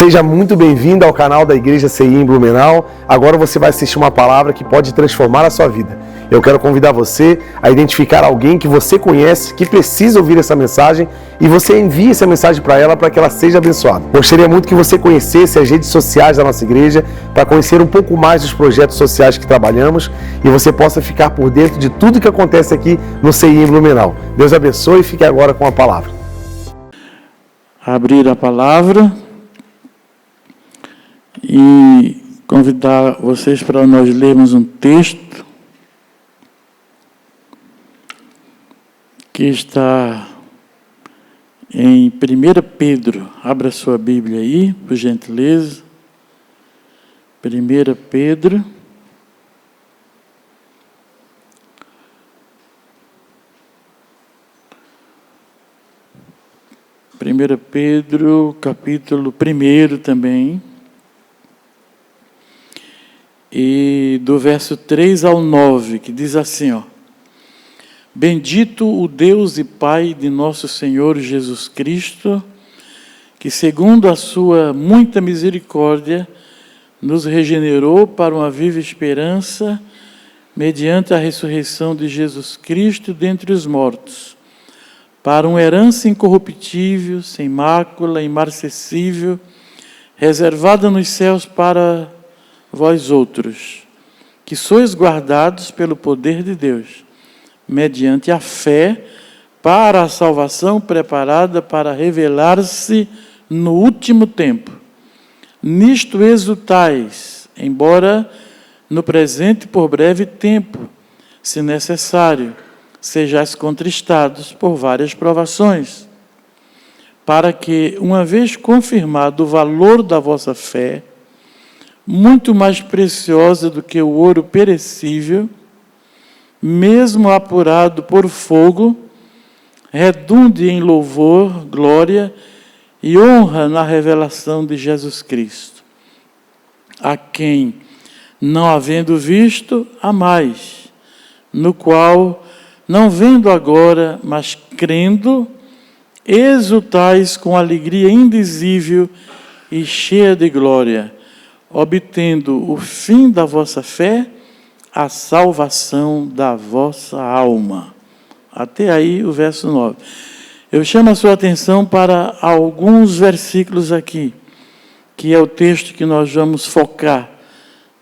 Seja muito bem-vindo ao canal da Igreja CI em Blumenau. Agora você vai assistir uma palavra que pode transformar a sua vida. Eu quero convidar você a identificar alguém que você conhece, que precisa ouvir essa mensagem, e você envie essa mensagem para ela, para que ela seja abençoada. Gostaria muito que você conhecesse as redes sociais da nossa igreja, para conhecer um pouco mais dos projetos sociais que trabalhamos, e você possa ficar por dentro de tudo que acontece aqui no CI em Blumenau. Deus abençoe e fique agora com a palavra. Abrir a palavra e convidar vocês para nós lermos um texto que está em 1 Pedro. Abra sua Bíblia aí, por gentileza. 1 Pedro. Pedro, capítulo 1 também. E do verso 3 ao 9, que diz assim, ó: Bendito o Deus e Pai de nosso Senhor Jesus Cristo, que segundo a sua muita misericórdia, nos regenerou para uma viva esperança, mediante a ressurreição de Jesus Cristo dentre os mortos, para uma herança incorruptível, sem mácula, imarcessível, reservada nos céus para vós outros, que sois guardados pelo poder de Deus, mediante a fé, para a salvação preparada para revelar-se no último tempo. Nisto exultais, embora no presente por breve tempo, se necessário, sejais contristados por várias provações, para que, uma vez confirmado o valor da vossa fé, muito mais preciosa do que o ouro perecível, mesmo apurado por fogo, redunde em louvor, glória e honra na revelação de Jesus Cristo, a quem, não havendo visto, amais, no qual, não vendo agora, mas crendo, exultais com alegria indizível e cheia de glória, obtendo o fim da vossa fé, a salvação da vossa alma. Até aí o verso 9. Eu chamo a sua atenção para alguns versículos aqui, que é o texto que nós vamos focar.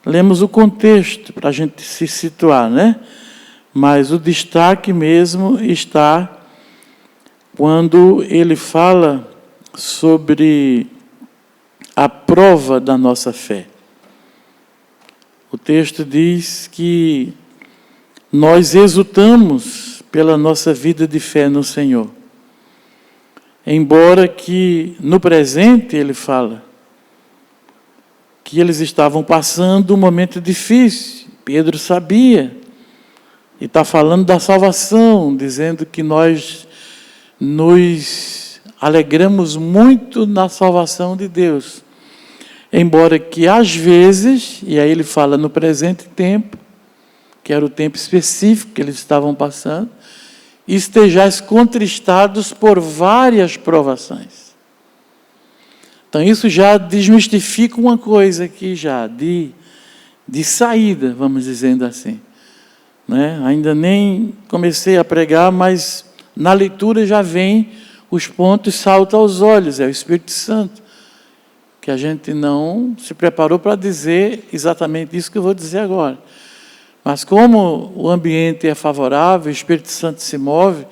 Lemos o contexto para a gente se situar, né? Mas o destaque mesmo está quando ele fala sobre a prova da nossa fé. O texto diz que nós exultamos pela nossa vida de fé no Senhor. Embora que no presente, ele fala, que eles estavam passando um momento difícil. Pedro sabia. E está falando da salvação, dizendo que nós nos alegramos muito na salvação de Deus. Embora que às vezes, e aí ele fala no presente tempo, que era o tempo específico que eles estavam passando, estejais contristados por várias provações. Então isso já desmistifica uma coisa aqui já, de saída, vamos dizendo assim. Né? Ainda nem comecei a pregar, mas na leitura já vem os pontos, saltam aos olhos, é o Espírito Santo, que a gente não se preparou para dizer exatamente isso que eu vou dizer agora. Mas como o ambiente é favorável, o Espírito Santo se move,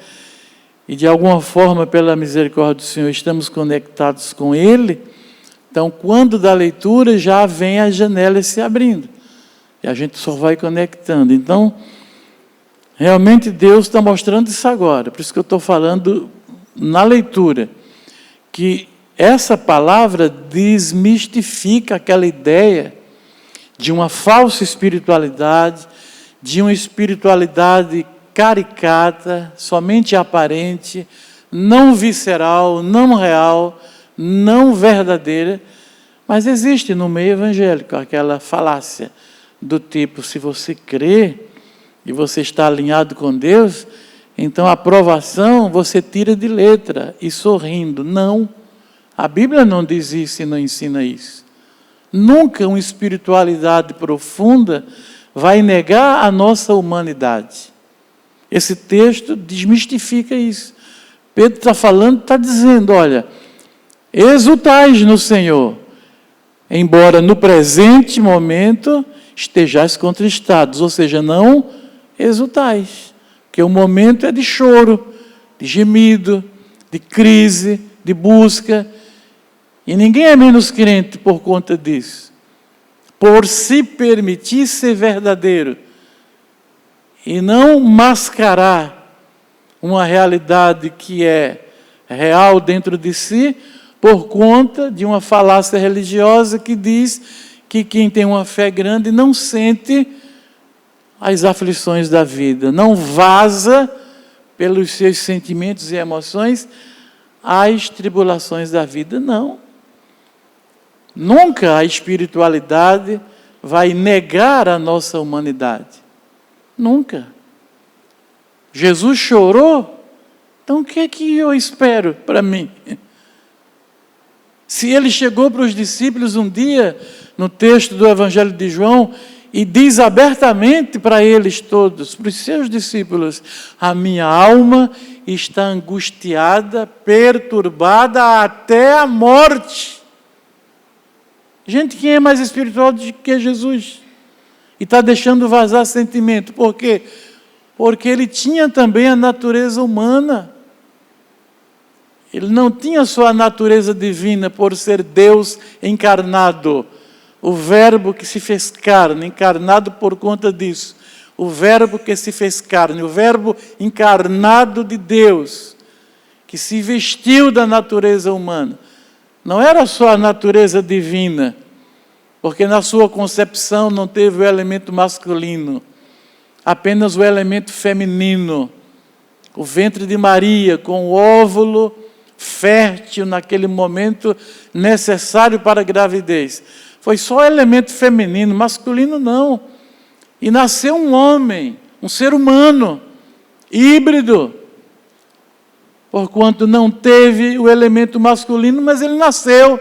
e de alguma forma, pela misericórdia do Senhor, estamos conectados com Ele, então, quando da leitura, já vem as janelas se abrindo, e a gente só vai conectando. Então, realmente Deus está mostrando isso agora, por isso que eu estou falando na leitura, que essa palavra desmistifica aquela ideia de uma falsa espiritualidade, de uma espiritualidade caricata, somente aparente, não visceral, não real, não verdadeira, mas existe no meio evangélico aquela falácia do tipo, se você crê e você está alinhado com Deus, então a aprovação você tira de letra e sorrindo. Não. A Bíblia não diz isso e não ensina isso. Nunca uma espiritualidade profunda vai negar a nossa humanidade. Esse texto desmistifica isso. Pedro está falando, está dizendo, olha, exultais no Senhor, embora no presente momento estejais contristados, ou seja, não exultais, porque o momento é de choro, de gemido, de crise, de busca, e ninguém é menos crente por conta disso. Por se permitir ser verdadeiro e não mascarar uma realidade que é real dentro de si, por conta de uma falácia religiosa que diz que quem tem uma fé grande não sente as aflições da vida, não vaza pelos seus sentimentos e emoções as tribulações da vida, não. Nunca a espiritualidade vai negar a nossa humanidade. Nunca. Jesus chorou, então o que é que eu espero para mim? Se ele chegou para os discípulos um dia, no texto do Evangelho de João, e diz abertamente para eles todos, para os seus discípulos, a minha alma está angustiada, perturbada até a morte. Gente, quem é mais espiritual do que Jesus? E está deixando vazar sentimento. Por quê? Porque ele tinha também a natureza humana. Ele não tinha só a natureza divina por ser Deus encarnado. O Verbo que se fez carne, encarnado por conta disso. O Verbo que se fez carne, o Verbo encarnado de Deus, que se vestiu da natureza humana. Não era só a natureza divina, porque na sua concepção não teve o elemento masculino, apenas o elemento feminino. O ventre de Maria, com o óvulo fértil naquele momento necessário para a gravidez. Foi só o elemento feminino, masculino não. E nasceu um homem, um ser humano, híbrido, porquanto não teve o elemento masculino, mas ele nasceu.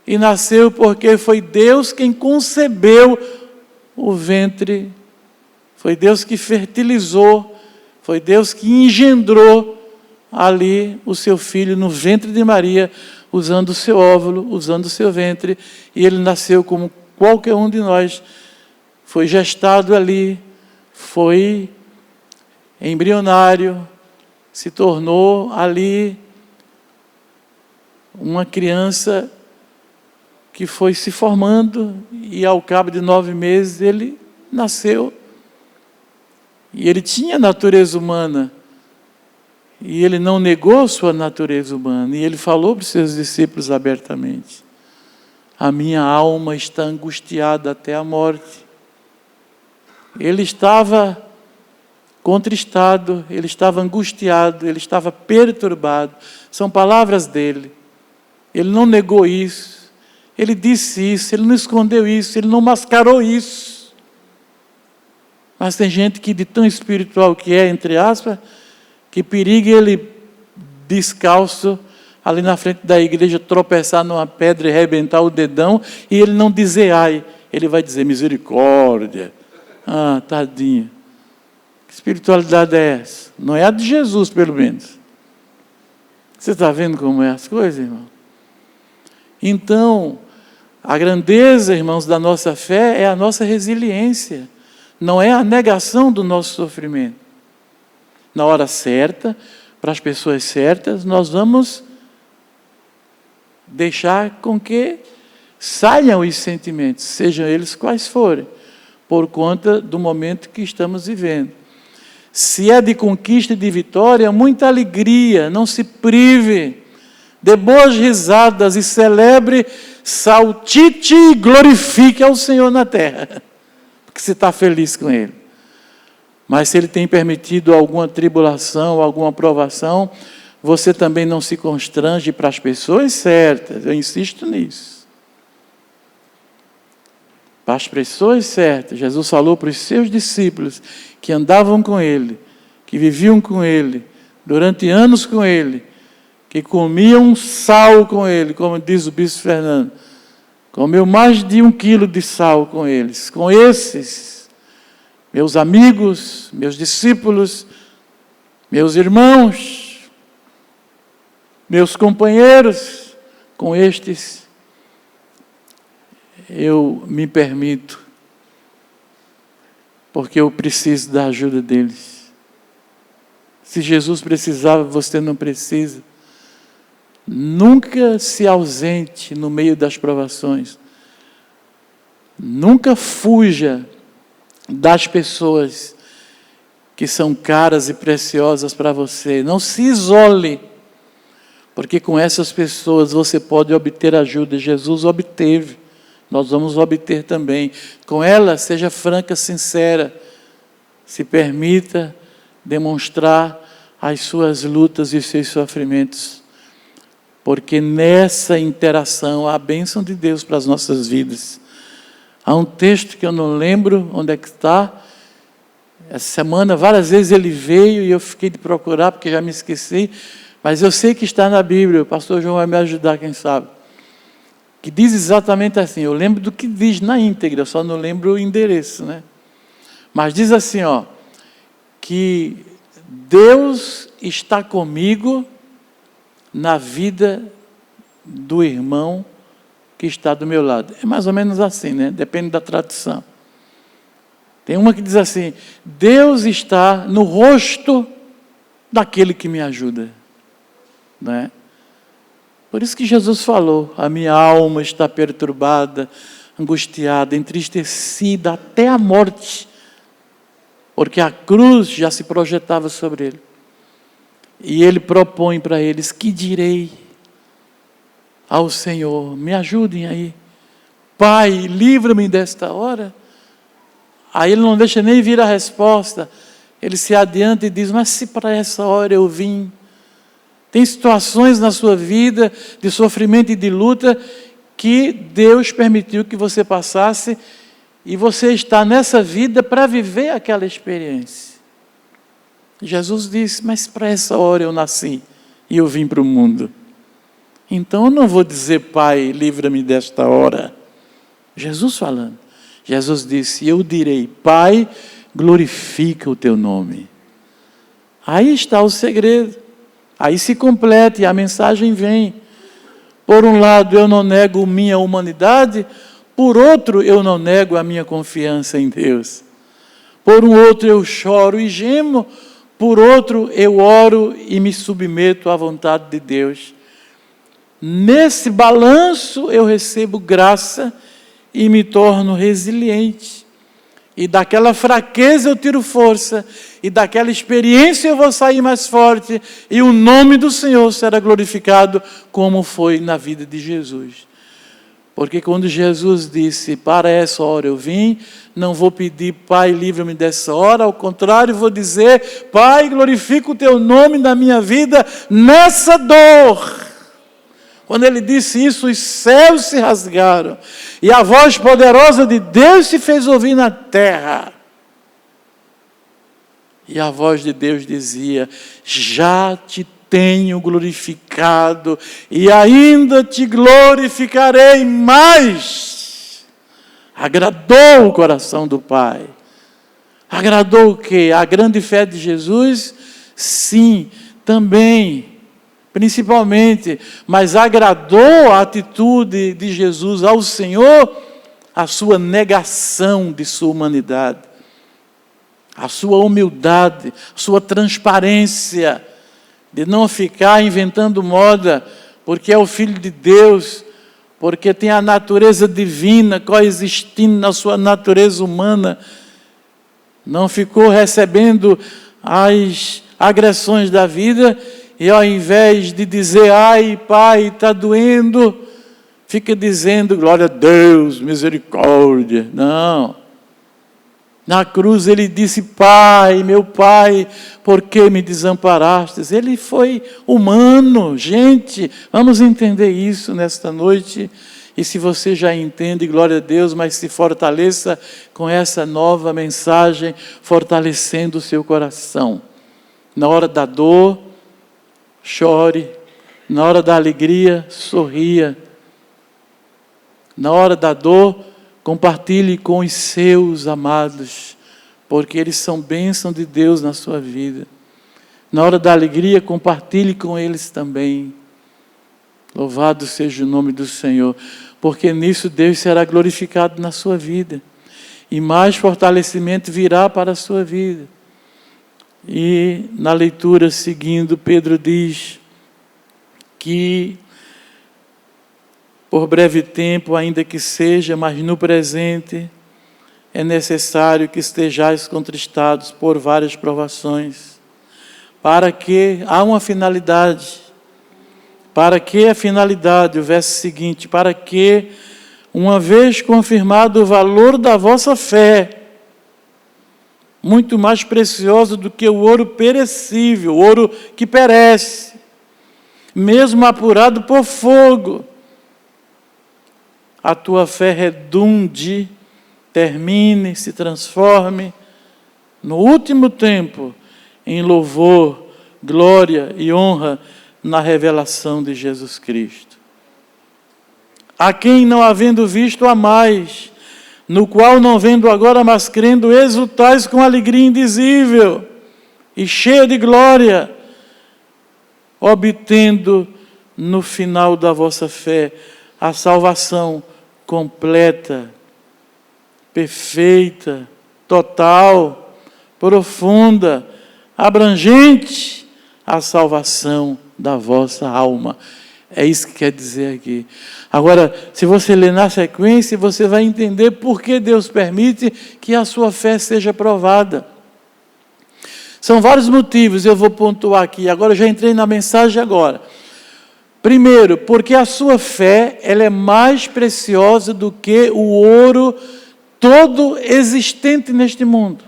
E nasceu porque foi Deus quem concebeu o ventre, foi Deus que fertilizou, foi Deus que engendrou ali o seu filho no ventre de Maria, usando o seu óvulo, usando o seu ventre, e ele nasceu como qualquer um de nós, foi gestado ali, foi embrionário, se tornou ali uma criança que foi se formando, e ao cabo de 9 meses ele nasceu. E ele tinha natureza humana, e ele não negou sua natureza humana, e ele falou para os seus discípulos abertamente: a minha alma está angustiada até a morte. Ele estava contristado, ele estava angustiado, ele estava perturbado. São palavras dele. Ele não negou isso, ele disse isso, ele não escondeu isso, ele não mascarou isso. Mas tem gente que, de tão espiritual que é, entre aspas, que periga ele descalço ali na frente da igreja tropeçar numa pedra e arrebentar o dedão, e ele não dizer ai, ele vai dizer misericórdia. Ah, tadinho. Que espiritualidade é essa? Não é a de Jesus, pelo menos. Você está vendo como é as coisas, irmão? Então, a grandeza, irmãos, da nossa fé é a nossa resiliência. Não é a negação do nosso sofrimento. Na hora certa, para as pessoas certas, nós vamos deixar com que saiam os sentimentos, sejam eles quais forem, por conta do momento que estamos vivendo. Se é de conquista e de vitória, muita alegria, não se prive, dê boas risadas e celebre, saltite e glorifique ao Senhor na terra, porque você está feliz com Ele. Mas se Ele tem permitido alguma tribulação, alguma provação, você também não se constrange para as pessoas certas, eu insisto nisso. Para as pessoas certas, Jesus falou para os seus discípulos que andavam com Ele, que viviam com Ele, durante anos com Ele, que comiam sal com ele, como diz o bispo Fernando. Comeu mais de 1 quilo de sal com eles. Com esses, meus amigos, meus discípulos, meus irmãos, meus companheiros, com estes, eu me permito, porque eu preciso da ajuda deles. Se Jesus precisava, você não precisa. Nunca se ausente no meio das provações. Nunca fuja das pessoas que são caras e preciosas para você. Não se isole, porque com essas pessoas você pode obter ajuda. Jesus obteve, nós vamos obter também. Com ela, seja franca, sincera. Se permita demonstrar as suas lutas e os seus sofrimentos. Porque nessa interação há a bênção de Deus para as nossas vidas. Há um texto que eu não lembro onde é que está. Essa semana, várias vezes ele veio e eu fiquei de procurar, porque já me esqueci. Mas eu sei que está na Bíblia, o pastor João vai me ajudar, quem sabe. Que diz exatamente assim, eu lembro do que diz na íntegra, só não lembro o endereço, né? Mas diz assim, ó, que Deus está comigo na vida do irmão que está do meu lado. É mais ou menos assim, né? Depende da tradução. Tem uma que diz assim, Deus está no rosto daquele que me ajuda. Né? Por isso que Jesus falou, a minha alma está perturbada, angustiada, entristecida até a morte, porque a cruz já se projetava sobre ele. E ele propõe para eles, que direi ao Senhor? Me ajudem aí. Pai, livra-me desta hora. Aí ele não deixa nem vir a resposta. Ele se adianta e diz, mas se para essa hora eu vim. Tem situações na sua vida de sofrimento e de luta que Deus permitiu que você passasse e você está nessa vida para viver aquela experiência. Jesus disse, mas para essa hora eu nasci e eu vim para o mundo. Então eu não vou dizer, Pai, livra-me desta hora. Jesus falando. Jesus disse, eu direi, Pai, glorifica o teu nome. Aí está o segredo. Aí se completa e a mensagem vem. Por um lado, eu não nego minha humanidade, por outro, eu não nego a minha confiança em Deus. Por um outro, eu choro e gemo, por outro, eu oro e me submeto à vontade de Deus. Nesse balanço, eu recebo graça e me torno resiliente. E daquela fraqueza eu tiro força, e daquela experiência eu vou sair mais forte, e o nome do Senhor será glorificado, como foi na vida de Jesus. Porque quando Jesus disse, para essa hora eu vim, não vou pedir, Pai, livra-me dessa hora, ao contrário, vou dizer, Pai, glorifica o teu nome na minha vida, nessa dor. Quando ele disse isso, os céus se rasgaram, e a voz poderosa de Deus se fez ouvir na terra. E a voz de Deus dizia, já te tenho glorificado, e ainda te glorificarei mais. Agradou o coração do Pai. Agradou o quê? A grande fé de Jesus? Sim, também. Principalmente, mas agradou a atitude de Jesus ao Senhor, a sua negação de sua humanidade, a sua humildade, a sua transparência, de não ficar inventando moda, porque é o Filho de Deus, porque tem a natureza divina coexistindo na sua natureza humana, não ficou recebendo as agressões da vida, e ao invés de dizer, ai, Pai, está doendo, fica dizendo, glória a Deus, misericórdia. Não. Na cruz ele disse, Pai, meu Pai, por que me desamparastes? Ele foi humano, gente. Vamos entender isso nesta noite. E se você já entende, glória a Deus, mas se fortaleça com essa nova mensagem, fortalecendo o seu coração. Na hora da dor, chore. Na hora da alegria, sorria. Na hora da dor, compartilhe com os seus amados, porque eles são bênção de Deus na sua vida. Na hora da alegria, compartilhe com eles também. Louvado seja o nome do Senhor, porque nisso Deus será glorificado na sua vida. E mais fortalecimento virá para a sua vida. E na leitura seguindo, Pedro diz que por breve tempo, ainda que seja, mas no presente, é necessário que estejais contristados por várias provações, para que há uma finalidade. Para que a finalidade? O verso seguinte: para que, uma vez confirmado o valor da vossa fé, muito mais precioso do que o ouro perecível, o ouro que perece, mesmo apurado por fogo, a tua fé redunde, termine, se transforme, no último tempo, em louvor, glória e honra na revelação de Jesus Cristo. A quem, não havendo visto, amais, no qual, não vendo agora, mas crendo, exultais com alegria indizível e cheia de glória, obtendo no final da vossa fé a salvação completa, perfeita, total, profunda, abrangente, a salvação da vossa alma. É isso que quer dizer aqui. Agora, se você ler na sequência, você vai entender por que Deus permite que a sua fé seja provada. São vários motivos, eu vou pontuar aqui. Agora, eu já entrei na mensagem agora. Primeiro, porque a sua fé, ela é mais preciosa do que o ouro todo existente neste mundo.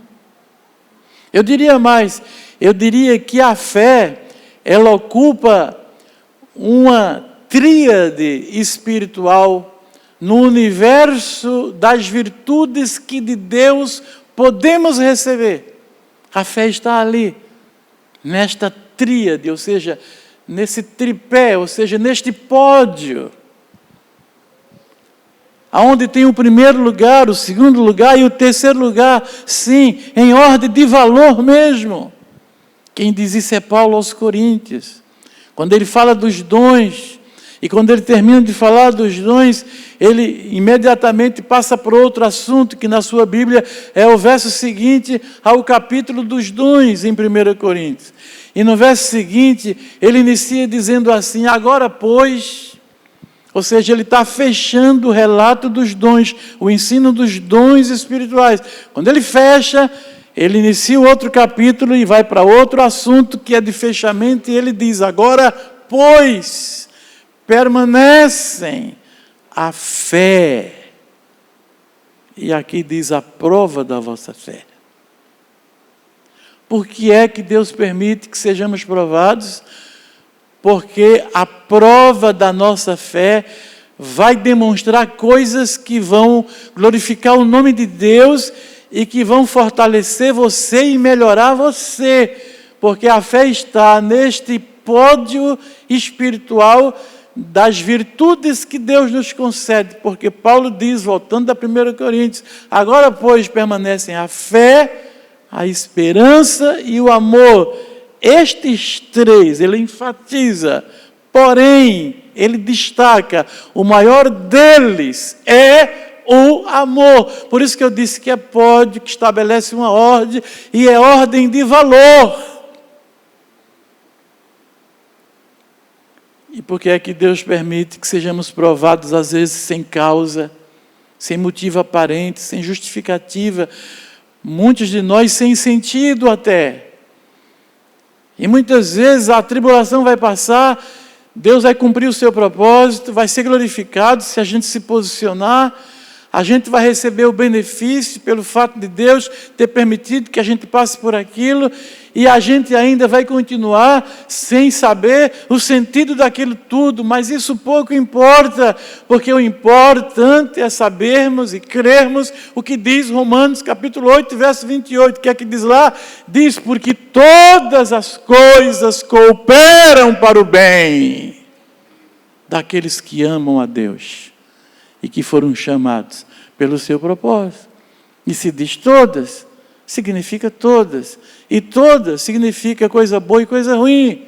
Eu diria mais, eu diria que a fé, ela ocupa uma tríade espiritual no universo das virtudes que de Deus podemos receber. A fé está ali, nesta tríade, ou seja, nesse tripé, ou seja, neste pódio, aonde tem o primeiro lugar, o segundo lugar e o terceiro lugar, sim, em ordem de valor mesmo. Quem diz isso é Paulo aos Coríntios. Quando ele fala dos dons, e quando ele termina de falar dos dons, ele imediatamente passa para outro assunto, que na sua Bíblia é o verso seguinte ao capítulo dos dons, em 1 Coríntios. E no verso seguinte, ele inicia dizendo assim: agora, pois, ou seja, ele está fechando o relato dos dons, o ensino dos dons espirituais. Quando ele fecha, ele inicia o outro capítulo e vai para outro assunto que é de fechamento, e ele diz: agora, pois, permanecem a fé. E aqui diz: a prova da vossa fé. Por que é que Deus permite que sejamos provados? Porque a prova da nossa fé vai demonstrar coisas que vão glorificar o nome de Deus e que vão fortalecer você e melhorar você, porque a fé está neste pódio espiritual das virtudes que Deus nos concede, porque Paulo diz, voltando da 1 Coríntios, agora, pois, permanecem a fé, a esperança e o amor. Estes três, ele enfatiza, porém, ele destaca, o maior deles é o amor. Por isso que eu disse que é pódio, que estabelece uma ordem, e é ordem de valor. E por que é que Deus permite que sejamos provados, às vezes, sem causa, sem motivo aparente, sem justificativa, muitos de nós sem sentido até. E muitas vezes a tribulação vai passar, Deus vai cumprir o seu propósito, vai ser glorificado se a gente se posicionar, a gente vai receber o benefício pelo fato de Deus ter permitido que a gente passe por aquilo, e a gente ainda vai continuar sem saber o sentido daquilo tudo, mas isso pouco importa, porque o importante é sabermos e crermos o que diz Romanos capítulo 8, verso 28, que é que diz lá? Diz, porque todas as coisas cooperam para o bem. daqueles que amam a Deus e que foram chamados pelo seu propósito. E se diz todas, significa todas. E todas significa coisa boa e coisa ruim.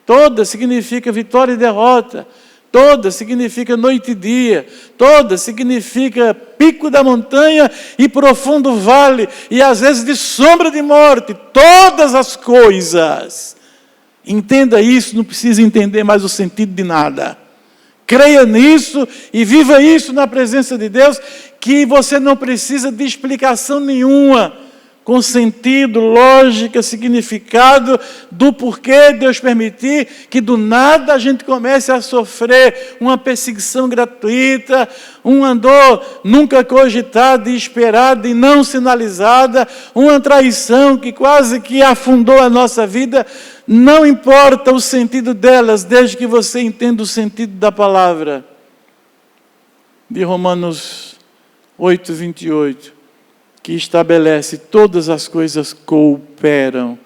Todas significa vitória e derrota. Todas significa noite e dia. Todas significa pico da montanha e profundo vale. E às vezes de sombra de morte. Todas as coisas. Entenda isso, não precisa entender mais o sentido de nada. Creia nisso e viva isso na presença de Deus, que você não precisa de explicação nenhuma, com sentido, lógica, significado, do porquê Deus permitir que do nada a gente comece a sofrer uma perseguição gratuita, uma dor nunca cogitada e esperada e não sinalizada, uma traição que quase que afundou a nossa vida. Não importa o sentido delas, desde que você entenda o sentido da palavra. De Romanos 8, 28. Que estabelece todas as coisas cooperam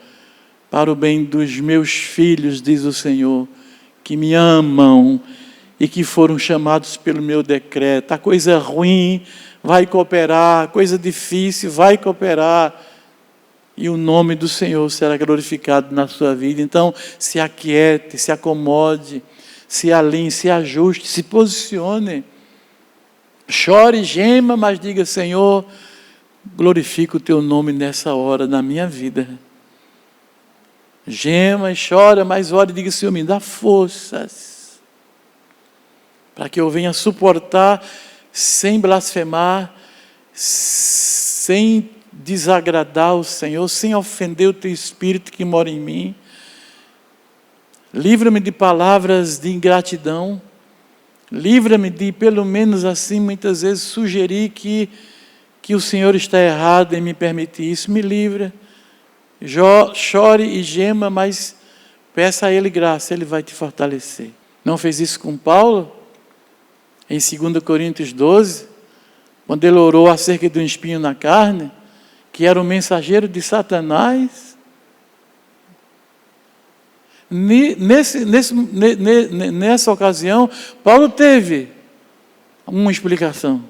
para o bem dos meus filhos, diz o Senhor, que me amam e que foram chamados pelo meu decreto. A coisa ruim vai cooperar, a coisa difícil vai cooperar, e o nome do Senhor será glorificado na sua vida. Então, se aquiete, se acomode, se alinhe, se ajuste, se posicione. Chore, gema, mas diga: Senhor, glorifica o teu nome nessa hora na minha vida. Gema e chora, mas ore e diga: Senhor, me dá forças para que eu venha suportar sem blasfemar, sem desagradar o Senhor, sem ofender o teu Espírito que mora em mim. Livra-me de palavras de ingratidão. Livra-me de, pelo menos assim, muitas vezes sugerir que o Senhor está errado em me permitir isso. Me livra. Chore e gema, mas peça a Ele graça, Ele vai te fortalecer. Não fez isso com Paulo? Em 2 Coríntios 12, quando ele orou acerca de um espinho na carne, que era o mensageiro de Satanás. Nessa ocasião, Paulo teve uma explicação.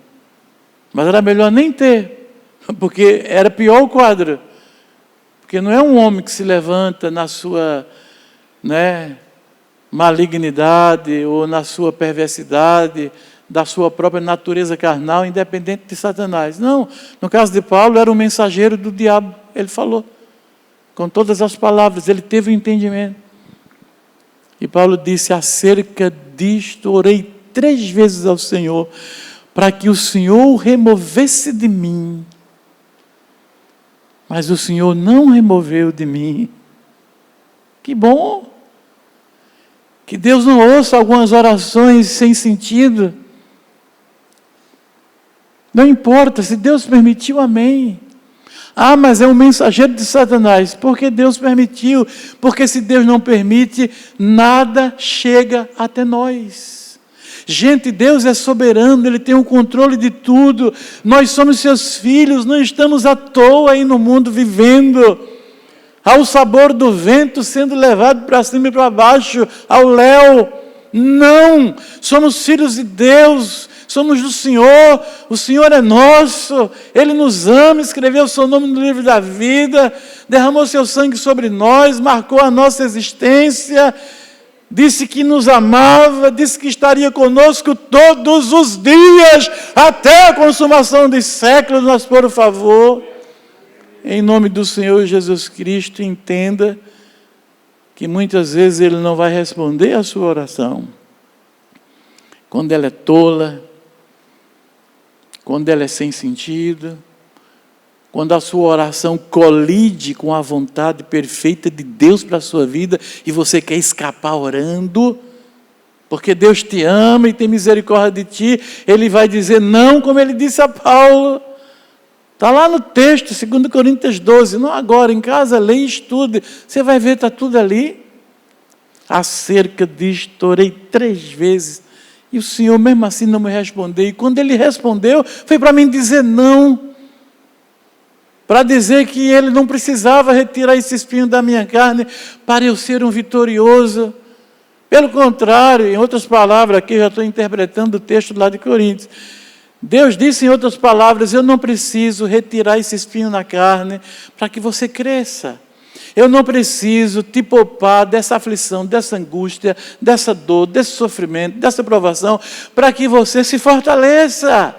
Mas era melhor nem ter, porque era pior o quadro. Porque não é um homem que se levanta na sua malignidade ou na sua perversidade, da sua própria natureza carnal, independente de Satanás. Não, no caso de Paulo, era um mensageiro do diabo. Ele falou, com todas as palavras, ele teve o entendimento. E Paulo disse: acerca disto, orei 3 vezes ao Senhor, para que o Senhor o removesse de mim. Mas o Senhor não removeu de mim. Que bom! Que Deus não ouça algumas orações sem sentido. Não importa, se Deus permitiu, amém. Ah, mas é um mensageiro de Satanás. Porque Deus permitiu. Porque se Deus não permite, nada chega até nós. Gente, Deus é soberano, Ele tem o controle de tudo. Nós somos seus filhos, não estamos à toa aí no mundo vivendo ao sabor do vento, sendo levado para cima e para baixo, ao léu. Não, somos filhos de Deus, somos do Senhor, o Senhor é nosso, Ele nos ama, escreveu o seu nome no livro da vida, derramou seu sangue sobre nós, marcou a nossa existência, disse que nos amava, disse que estaria conosco todos os dias, até a consumação dos séculos. Mas, por favor, em nome do Senhor Jesus Cristo, entenda que muitas vezes Ele não vai responder a sua oração. Quando ela é tola, quando ela é sem sentido, quando a sua oração colide com a vontade perfeita de Deus para a sua vida e você quer escapar orando, porque Deus te ama e tem misericórdia de ti, Ele vai dizer não, como Ele disse a Paulo. Está lá no texto, 2 Coríntios 12, não agora, em casa, leia e estude, você vai ver, está tudo ali. Acerca disto, orei 3 vezes, e o Senhor mesmo assim não me respondeu, e quando Ele respondeu, foi para mim dizer não, para dizer que Ele não precisava retirar esse espinho da minha carne, para eu ser um vitorioso, Pelo contrário, em outras palavras, aqui eu já estou interpretando o texto lá de Coríntios. Deus disse em outras palavras, eu não preciso retirar esse espinho na carne para que você cresça. Eu não preciso te poupar dessa aflição, dessa angústia, dessa dor, desse sofrimento, dessa provação, para que você se fortaleça.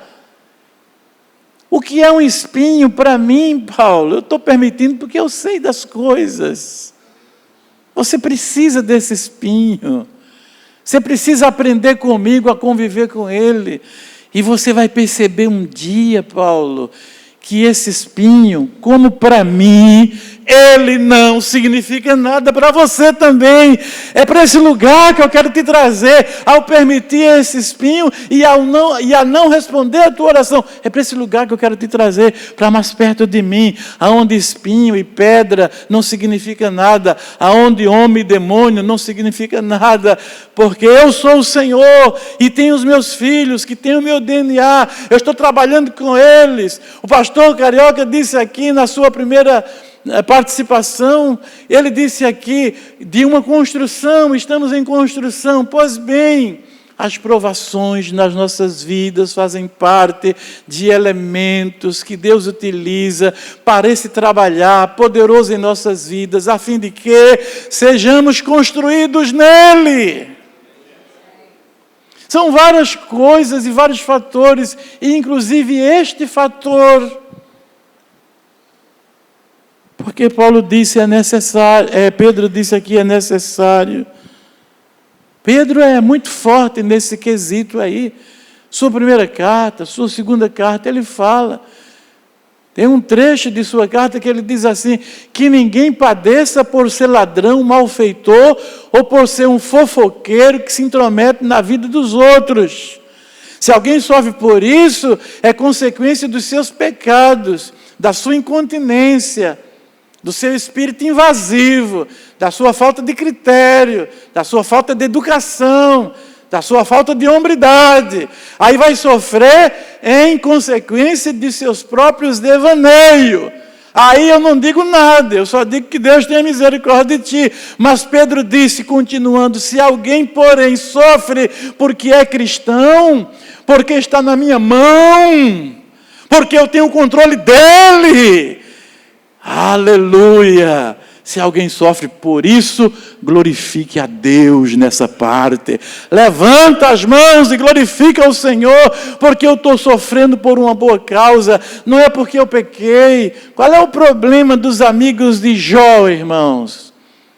O que é um espinho para mim, Paulo? Eu estou permitindo porque eu sei das coisas. Você precisa desse espinho. Você precisa aprender comigo a conviver com ele. E você vai perceber um dia, Paulo, que esse espinho, como para mim, ele não significa nada para você também. É para esse lugar que eu quero te trazer, ao permitir esse espinho e a não responder a tua oração. É para esse lugar que eu quero te trazer, para mais perto de mim, aonde espinho e pedra não significa nada, aonde homem e demônio não significa nada, porque eu sou o Senhor e tenho os meus filhos que têm o meu DNA, eu estou trabalhando com eles. O pastor Carioca disse aqui na sua primeira participação, ele disse aqui de uma construção, estamos em construção. Pois bem, as provações nas nossas vidas fazem parte de elementos que Deus utiliza para esse trabalhar poderoso em nossas vidas, a fim de que sejamos construídos nele. São várias coisas e vários fatores, e inclusive este fator. Porque Paulo disse é necessário, Pedro disse aqui é necessário. Pedro é muito forte nesse quesito aí. Sua primeira carta, sua segunda carta, ele fala. Tem um trecho de sua carta que ele diz assim, que ninguém padeça por ser ladrão, malfeitor, ou por ser um fofoqueiro que se intromete na vida dos outros. Se alguém sofre por isso, é consequência dos seus pecados, da sua incontinência, do seu espírito invasivo, da sua falta de critério, da sua falta de educação, da sua falta de hombridade. Aí vai sofrer em consequência de seus próprios devaneios. Aí eu não digo nada, eu só digo que Deus tenha misericórdia de ti. Mas Pedro disse, continuando, se alguém, porém, sofre porque é cristão, porque está na minha mão, porque eu tenho o controle dele, aleluia! Se alguém sofre por isso, glorifique a Deus nessa parte. Levanta as mãos e glorifica o Senhor, porque eu estou sofrendo por uma boa causa, não é porque eu pequei. Qual é o problema dos amigos de Jó, irmãos?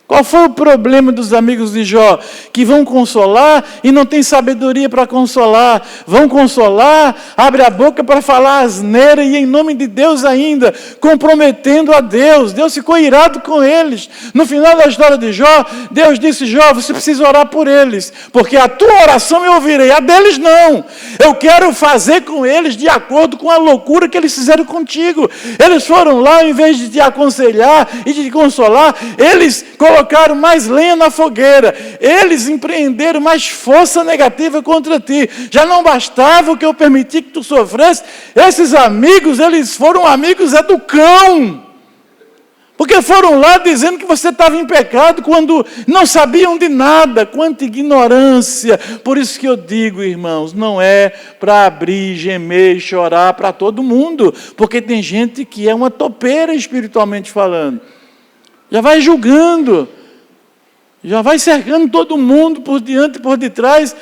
Qual foi o problema dos amigos de Jó? Que vão consolar e não tem sabedoria para consolar. Vão consolar, abre a boca para falar asneira e em nome de Deus ainda, comprometendo a Deus. Deus ficou irado com eles. No final da história de Jó, Deus disse, Jó, você precisa orar por eles, porque a tua oração eu ouvirei, a deles não. Eu quero fazer com eles de acordo com a loucura que eles fizeram contigo. Eles foram lá, em vez de te aconselhar e de te consolar, eles colocaram mais lenha na fogueira, eles empreenderam mais força negativa contra ti. Já não bastava o que eu permiti que tu sofresse, esses amigos, eles foram amigos do cão, porque foram lá dizendo que você estava em pecado, quando não sabiam de nada. Quanta ignorância! Por isso que eu digo, irmãos, não é para abrir, gemer e chorar para todo mundo, porque tem gente que é uma topeira espiritualmente falando. Já vai julgando, já vai cercando todo mundo por diante e por detrás,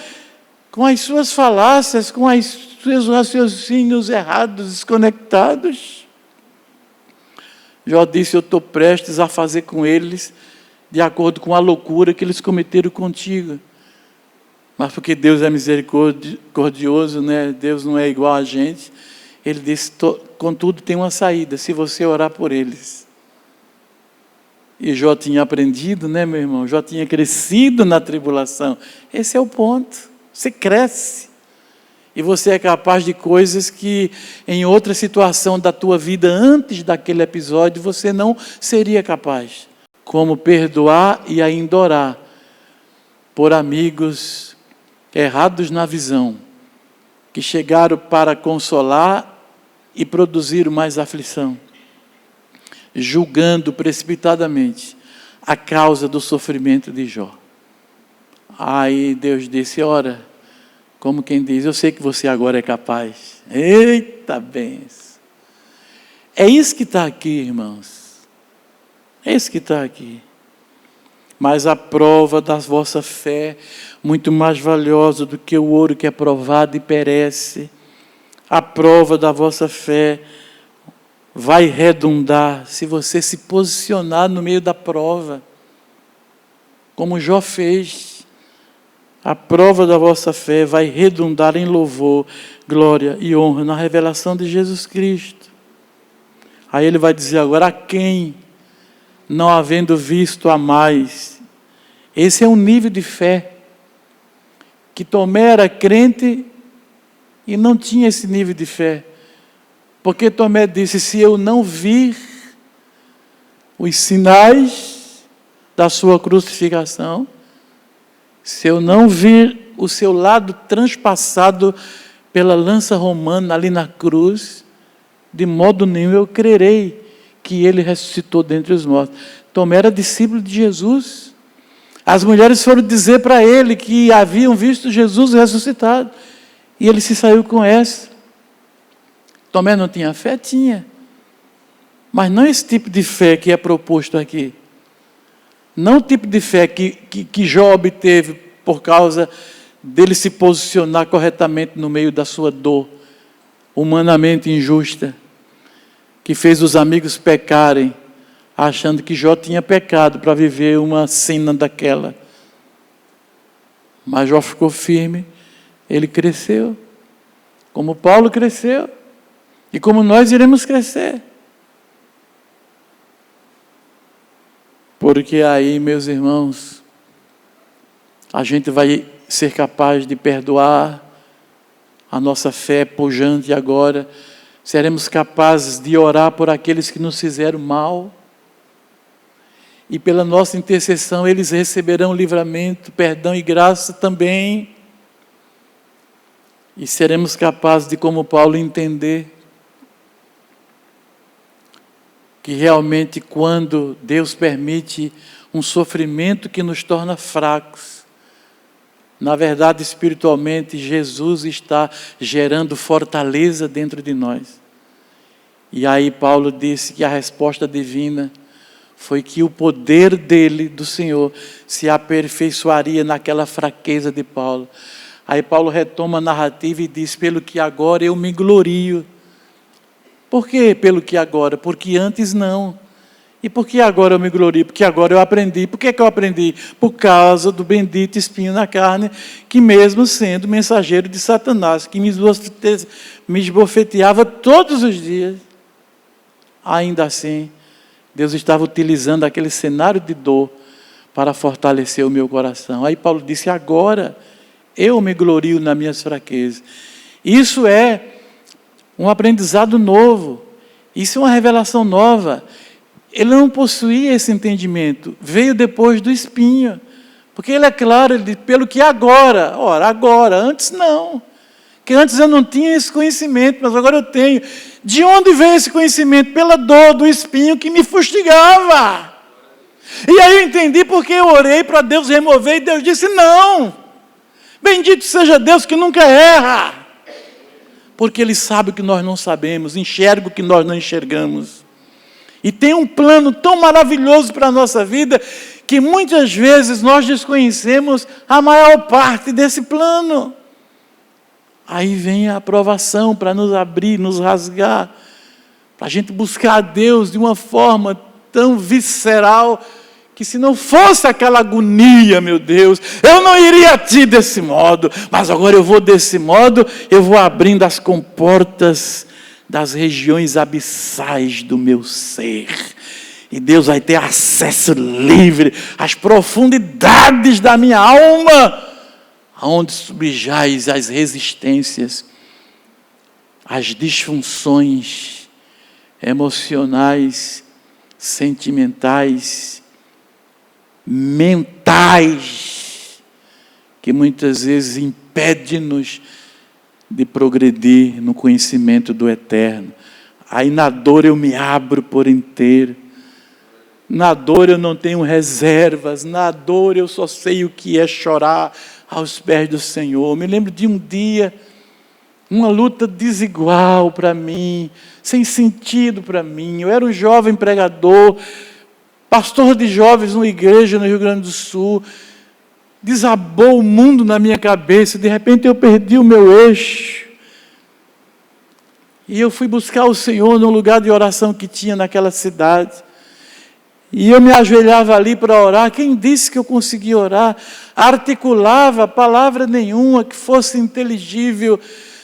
com as suas falácias, com os seus raciocínios errados, desconectados. Jó disse, eu estou prestes a fazer com eles de acordo com a loucura que eles cometeram contigo. Mas porque Deus é misericordioso, né? Deus não é igual a gente, ele disse, contudo tem uma saída, se você orar por eles. E Jó tinha aprendido, né, meu irmão? Jó tinha crescido na tribulação. Esse é o ponto. Você cresce. E você é capaz de coisas que em outra situação da tua vida, antes daquele episódio, você não seria capaz. Como perdoar e ainda orar por amigos errados na visão, que chegaram para consolar e produzir mais aflição, julgando precipitadamente a causa do sofrimento de Jó. Aí Deus disse, ora, como quem diz, eu sei que você agora é capaz. Eita benção! É isso que está aqui, irmãos. É isso que está aqui. Mas a prova da vossa fé, muito mais valiosa do que o ouro que é provado e perece. A prova da vossa fé vai redundar se você se posicionar no meio da prova, como Jó fez. A prova da vossa fé vai redundar em louvor, glória e honra na revelação de Jesus Cristo. Aí ele vai dizer agora, a quem, não havendo visto a mais. Esse é um nível de fé que Tomé era crente e não tinha esse nível de fé. Porque Tomé disse, se eu não vir os sinais da sua crucificação, se eu não vir o seu lado transpassado pela lança romana ali na cruz, de modo nenhum eu crerei que ele ressuscitou dentre os mortos. Tomé era discípulo de Jesus. As mulheres foram dizer para ele que haviam visto Jesus ressuscitado. E ele se saiu com essa. Tomé não tinha fé? Tinha. Mas não esse tipo de fé que é proposto aqui. Não o tipo de fé que Jó obteve por causa dele se posicionar corretamente no meio da sua dor, humanamente injusta, que fez os amigos pecarem, achando que Jó tinha pecado para viver uma cena daquela. Mas Jó ficou firme, ele cresceu, como Paulo cresceu, e como nós iremos crescer. Porque aí, meus irmãos, a gente vai ser capaz de perdoar, a nossa fé pujante agora, seremos capazes de orar por aqueles que nos fizeram mal, e pela nossa intercessão eles receberão livramento, perdão e graça também, e seremos capazes de, como Paulo, entender que realmente quando Deus permite um sofrimento que nos torna fracos, na verdade, espiritualmente, Jesus está gerando fortaleza dentro de nós. E aí Paulo disse que a resposta divina foi que o poder dele, do Senhor, se aperfeiçoaria naquela fraqueza de Paulo. Aí Paulo retoma a narrativa e diz, pelo que agora eu me glorio. Por que pelo que agora? Porque antes não. E por que agora eu me glorio? Porque agora eu aprendi. Por que eu aprendi? Por causa do bendito espinho na carne, que mesmo sendo mensageiro de Satanás, que me esbofeteava todos os dias, ainda assim, Deus estava utilizando aquele cenário de dor para fortalecer o meu coração. Aí Paulo disse, agora eu me glorio nas minhas fraquezas. Isso é um aprendizado novo, isso é uma revelação nova. Ele não possuía esse entendimento, veio depois do espinho, porque ele é claro, ele diz, pelo que agora, ora, agora, antes não, que antes eu não tinha esse conhecimento, mas agora eu tenho. De onde veio esse conhecimento? Pela dor do espinho que me fustigava. E aí eu entendi porque eu orei para Deus remover, e Deus disse, não, bendito seja Deus que nunca erra, porque Ele sabe o que nós não sabemos, enxerga o que nós não enxergamos. E tem um plano tão maravilhoso para a nossa vida, que muitas vezes nós desconhecemos a maior parte desse plano. Aí vem a aprovação para nos abrir, nos rasgar, para a gente buscar a Deus de uma forma tão visceral, que se não fosse aquela agonia, meu Deus, eu não iria a Ti desse modo, mas agora eu vou desse modo, eu vou abrindo as comportas das regiões abissais do meu ser, e Deus vai ter acesso livre às profundidades da minha alma, aonde subjaz as resistências, as disfunções emocionais, sentimentais, mentais, que muitas vezes impedem-nos de progredir no conhecimento do eterno. Aí na dor eu me abro por inteiro. Na dor eu não tenho reservas, na dor eu só sei o que é chorar aos pés do Senhor. Me lembro de um dia, uma luta desigual para mim, sem sentido para mim. Eu era um jovem pregador, pastor de jovens numa igreja no Rio Grande do Sul. Desabou o mundo na minha cabeça, de repente eu perdi o meu eixo. E eu fui buscar o Senhor num lugar de oração que tinha naquela cidade. E eu me ajoelhava ali para orar. Quem disse que eu conseguia orar? Articulava palavra nenhuma que fosse inteligível.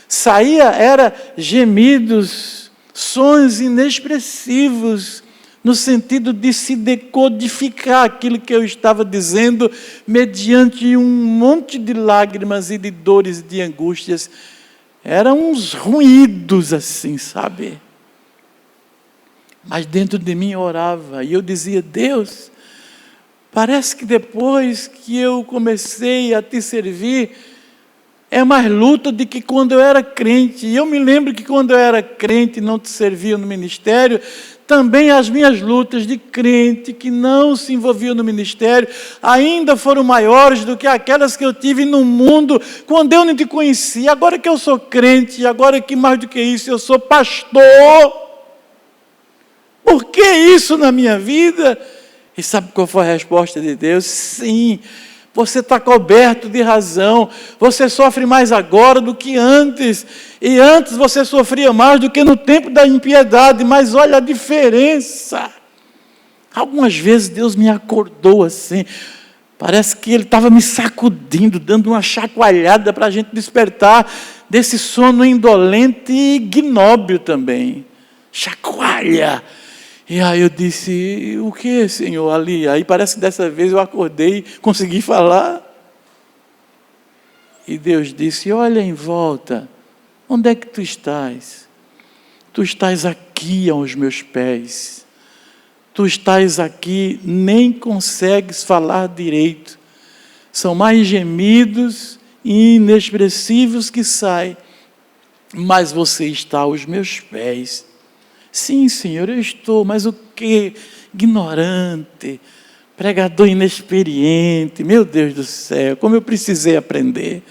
Saía, era gemidos, sons inexpressivos, no sentido de se decodificar aquilo que eu estava dizendo, mediante um monte de lágrimas e de dores e de angústias. Eram uns ruídos assim, sabe? Mas dentro de mim eu orava, e eu dizia: Deus, parece que depois que eu comecei a te servir, é mais luta do que quando eu era crente. E eu me lembro que quando eu era crente e não te servia no ministério, também as minhas lutas de crente que não se envolviam no ministério ainda foram maiores do que aquelas que eu tive no mundo quando eu não te conhecia. Agora que eu sou crente, agora que mais do que isso eu sou pastor, por que isso na minha vida? E sabe qual foi a resposta de Deus? Sim, você está coberto de razão, você sofre mais agora do que antes, e antes você sofria mais do que no tempo da impiedade, mas olha a diferença. Algumas vezes Deus me acordou assim, parece que Ele estava me sacudindo, dando uma chacoalhada para a gente despertar desse sono indolente e ignóbil também. Chacoalha. E aí eu disse: o que, Senhor, ali? Aí parece que dessa vez eu acordei, consegui falar. E Deus disse: olha em volta, onde é que tu estás? Tu estás aqui aos meus pés. Tu estás aqui, nem consegues falar direito. São mais gemidos e inexpressivos que saem, mas você está aos meus pés. Sim, Senhor, eu estou, mas o que? Ignorante, pregador inexperiente, meu Deus do céu, como eu precisei aprender.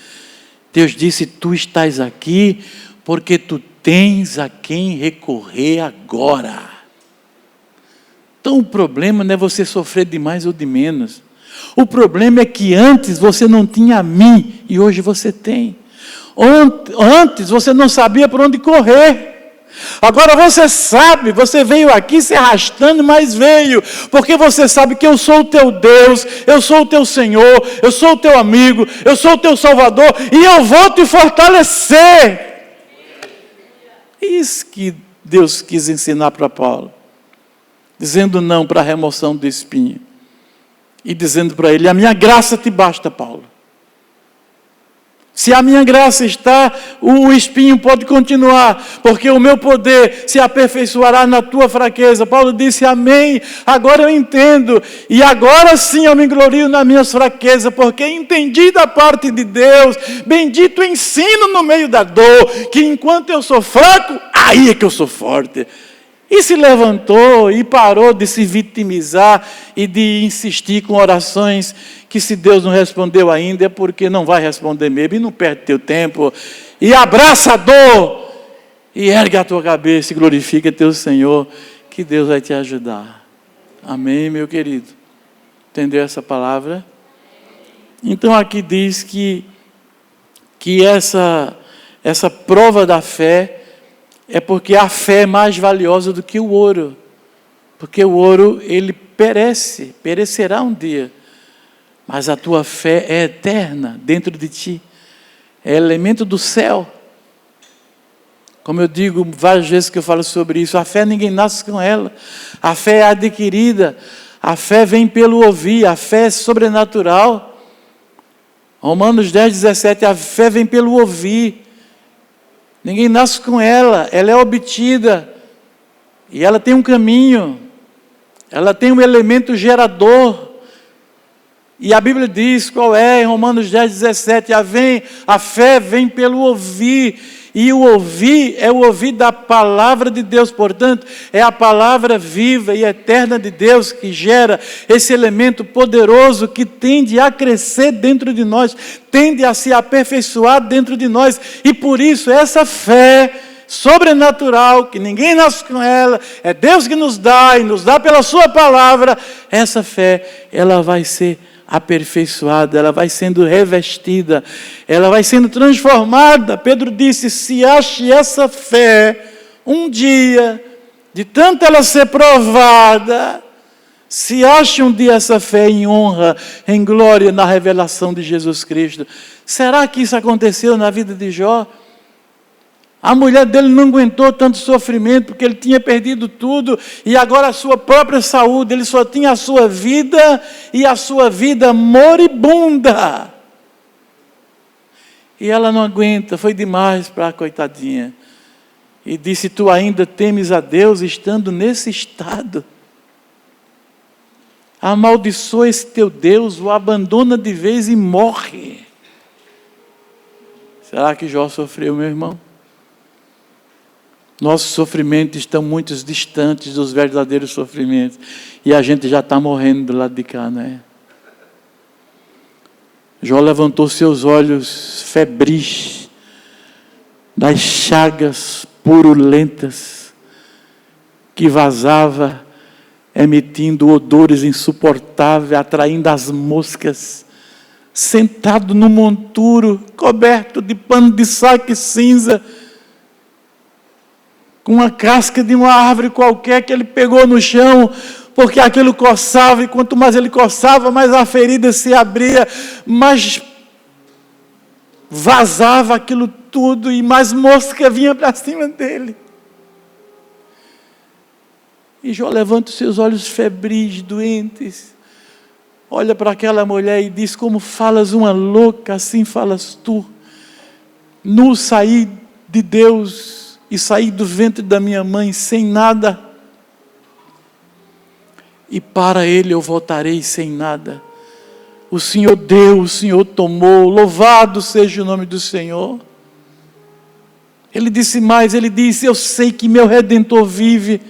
Deus disse: tu estás aqui porque tu tens a quem recorrer agora. Então o problema não é você sofrer de mais ou de menos. O problema é que antes você não tinha a mim e hoje você tem. Antes você não sabia por onde correr. Agora você sabe, você veio aqui se arrastando, mas veio, porque você sabe que eu sou o teu Deus, eu sou o teu Senhor, eu sou o teu amigo, eu sou o teu Salvador, e eu vou te fortalecer. Isso que Deus quis ensinar para Paulo, dizendo não para a remoção do espinho, e dizendo para ele: a minha graça te basta, Paulo. Se a minha graça está, o espinho pode continuar, porque o meu poder se aperfeiçoará na tua fraqueza. Paulo disse: amém, agora eu entendo, e agora sim eu me glorio nas minhas fraquezas, porque entendi da parte de Deus, bendito ensino no meio da dor, que enquanto eu sou fraco, aí é que eu sou forte. E se levantou e parou de se vitimizar e de insistir com orações que, se Deus não respondeu ainda, é porque não vai responder mesmo. E não perde teu tempo. E abraça a dor. E ergue a tua cabeça e glorifica teu Senhor, que Deus vai te ajudar. Amém, meu querido? Entendeu essa palavra? Então aqui diz que essa prova da fé é porque a fé é mais valiosa do que o ouro. Porque o ouro, ele perecerá um dia. Mas a tua fé é eterna dentro de ti. É elemento do céu. Como eu digo várias vezes que eu falo sobre isso, a fé ninguém nasce com ela. A fé é adquirida. A fé vem pelo ouvir. A fé é sobrenatural. Romanos 10:17, a fé vem pelo ouvir. Ninguém nasce com ela, ela é obtida, e ela tem um caminho, ela tem um elemento gerador, e a Bíblia diz qual é, em Romanos 10:17, a fé vem pelo ouvir, E o ouvir é o ouvir da palavra de Deus. Portanto, é a palavra viva e eterna de Deus que gera esse elemento poderoso que tende a crescer dentro de nós, tende a se aperfeiçoar dentro de nós. E por isso, essa fé sobrenatural, que ninguém nasce com ela, é Deus que nos dá e nos dá pela sua palavra, essa fé, ela vai ser aperfeiçoada, ela vai sendo revestida, ela vai sendo transformada. Pedro disse, se ache essa fé, um dia, de tanto ela ser provada, se ache um dia essa fé em honra, em glória, na revelação de Jesus Cristo. Será que isso aconteceu na vida de Jó? A mulher dele não aguentou tanto sofrimento, porque ele tinha perdido tudo, e agora a sua própria saúde, ele só tinha a sua vida, e a sua vida moribunda. E ela não aguenta, foi demais para a coitadinha. E disse, tu ainda temes a Deus estando nesse estado? Amaldiçoa esse teu Deus, o abandona de vez e morre. Será que Jó sofreu, meu irmão? Nossos sofrimentos estão muito distantes dos verdadeiros sofrimentos. E a gente já está morrendo do lado de cá, não é? Jó levantou seus olhos febris das chagas purulentas que vazava, emitindo odores insuportáveis, atraindo as moscas, sentado no monturo, coberto de pano de saco cinza, com uma casca de uma árvore qualquer que ele pegou no chão, porque aquilo coçava, e quanto mais ele coçava, mais a ferida se abria, mais vazava aquilo tudo, e mais mosca vinha para cima dele. E Jó levanta os seus olhos febris, doentes, olha para aquela mulher e diz, como falas uma louca, assim falas tu. Nu saí de Deus, e saí do ventre da minha mãe sem nada, e para Ele eu voltarei sem nada. O Senhor deu, o Senhor tomou, louvado seja o nome do Senhor. Ele disse mais, ele disse, eu sei que meu Redentor vive,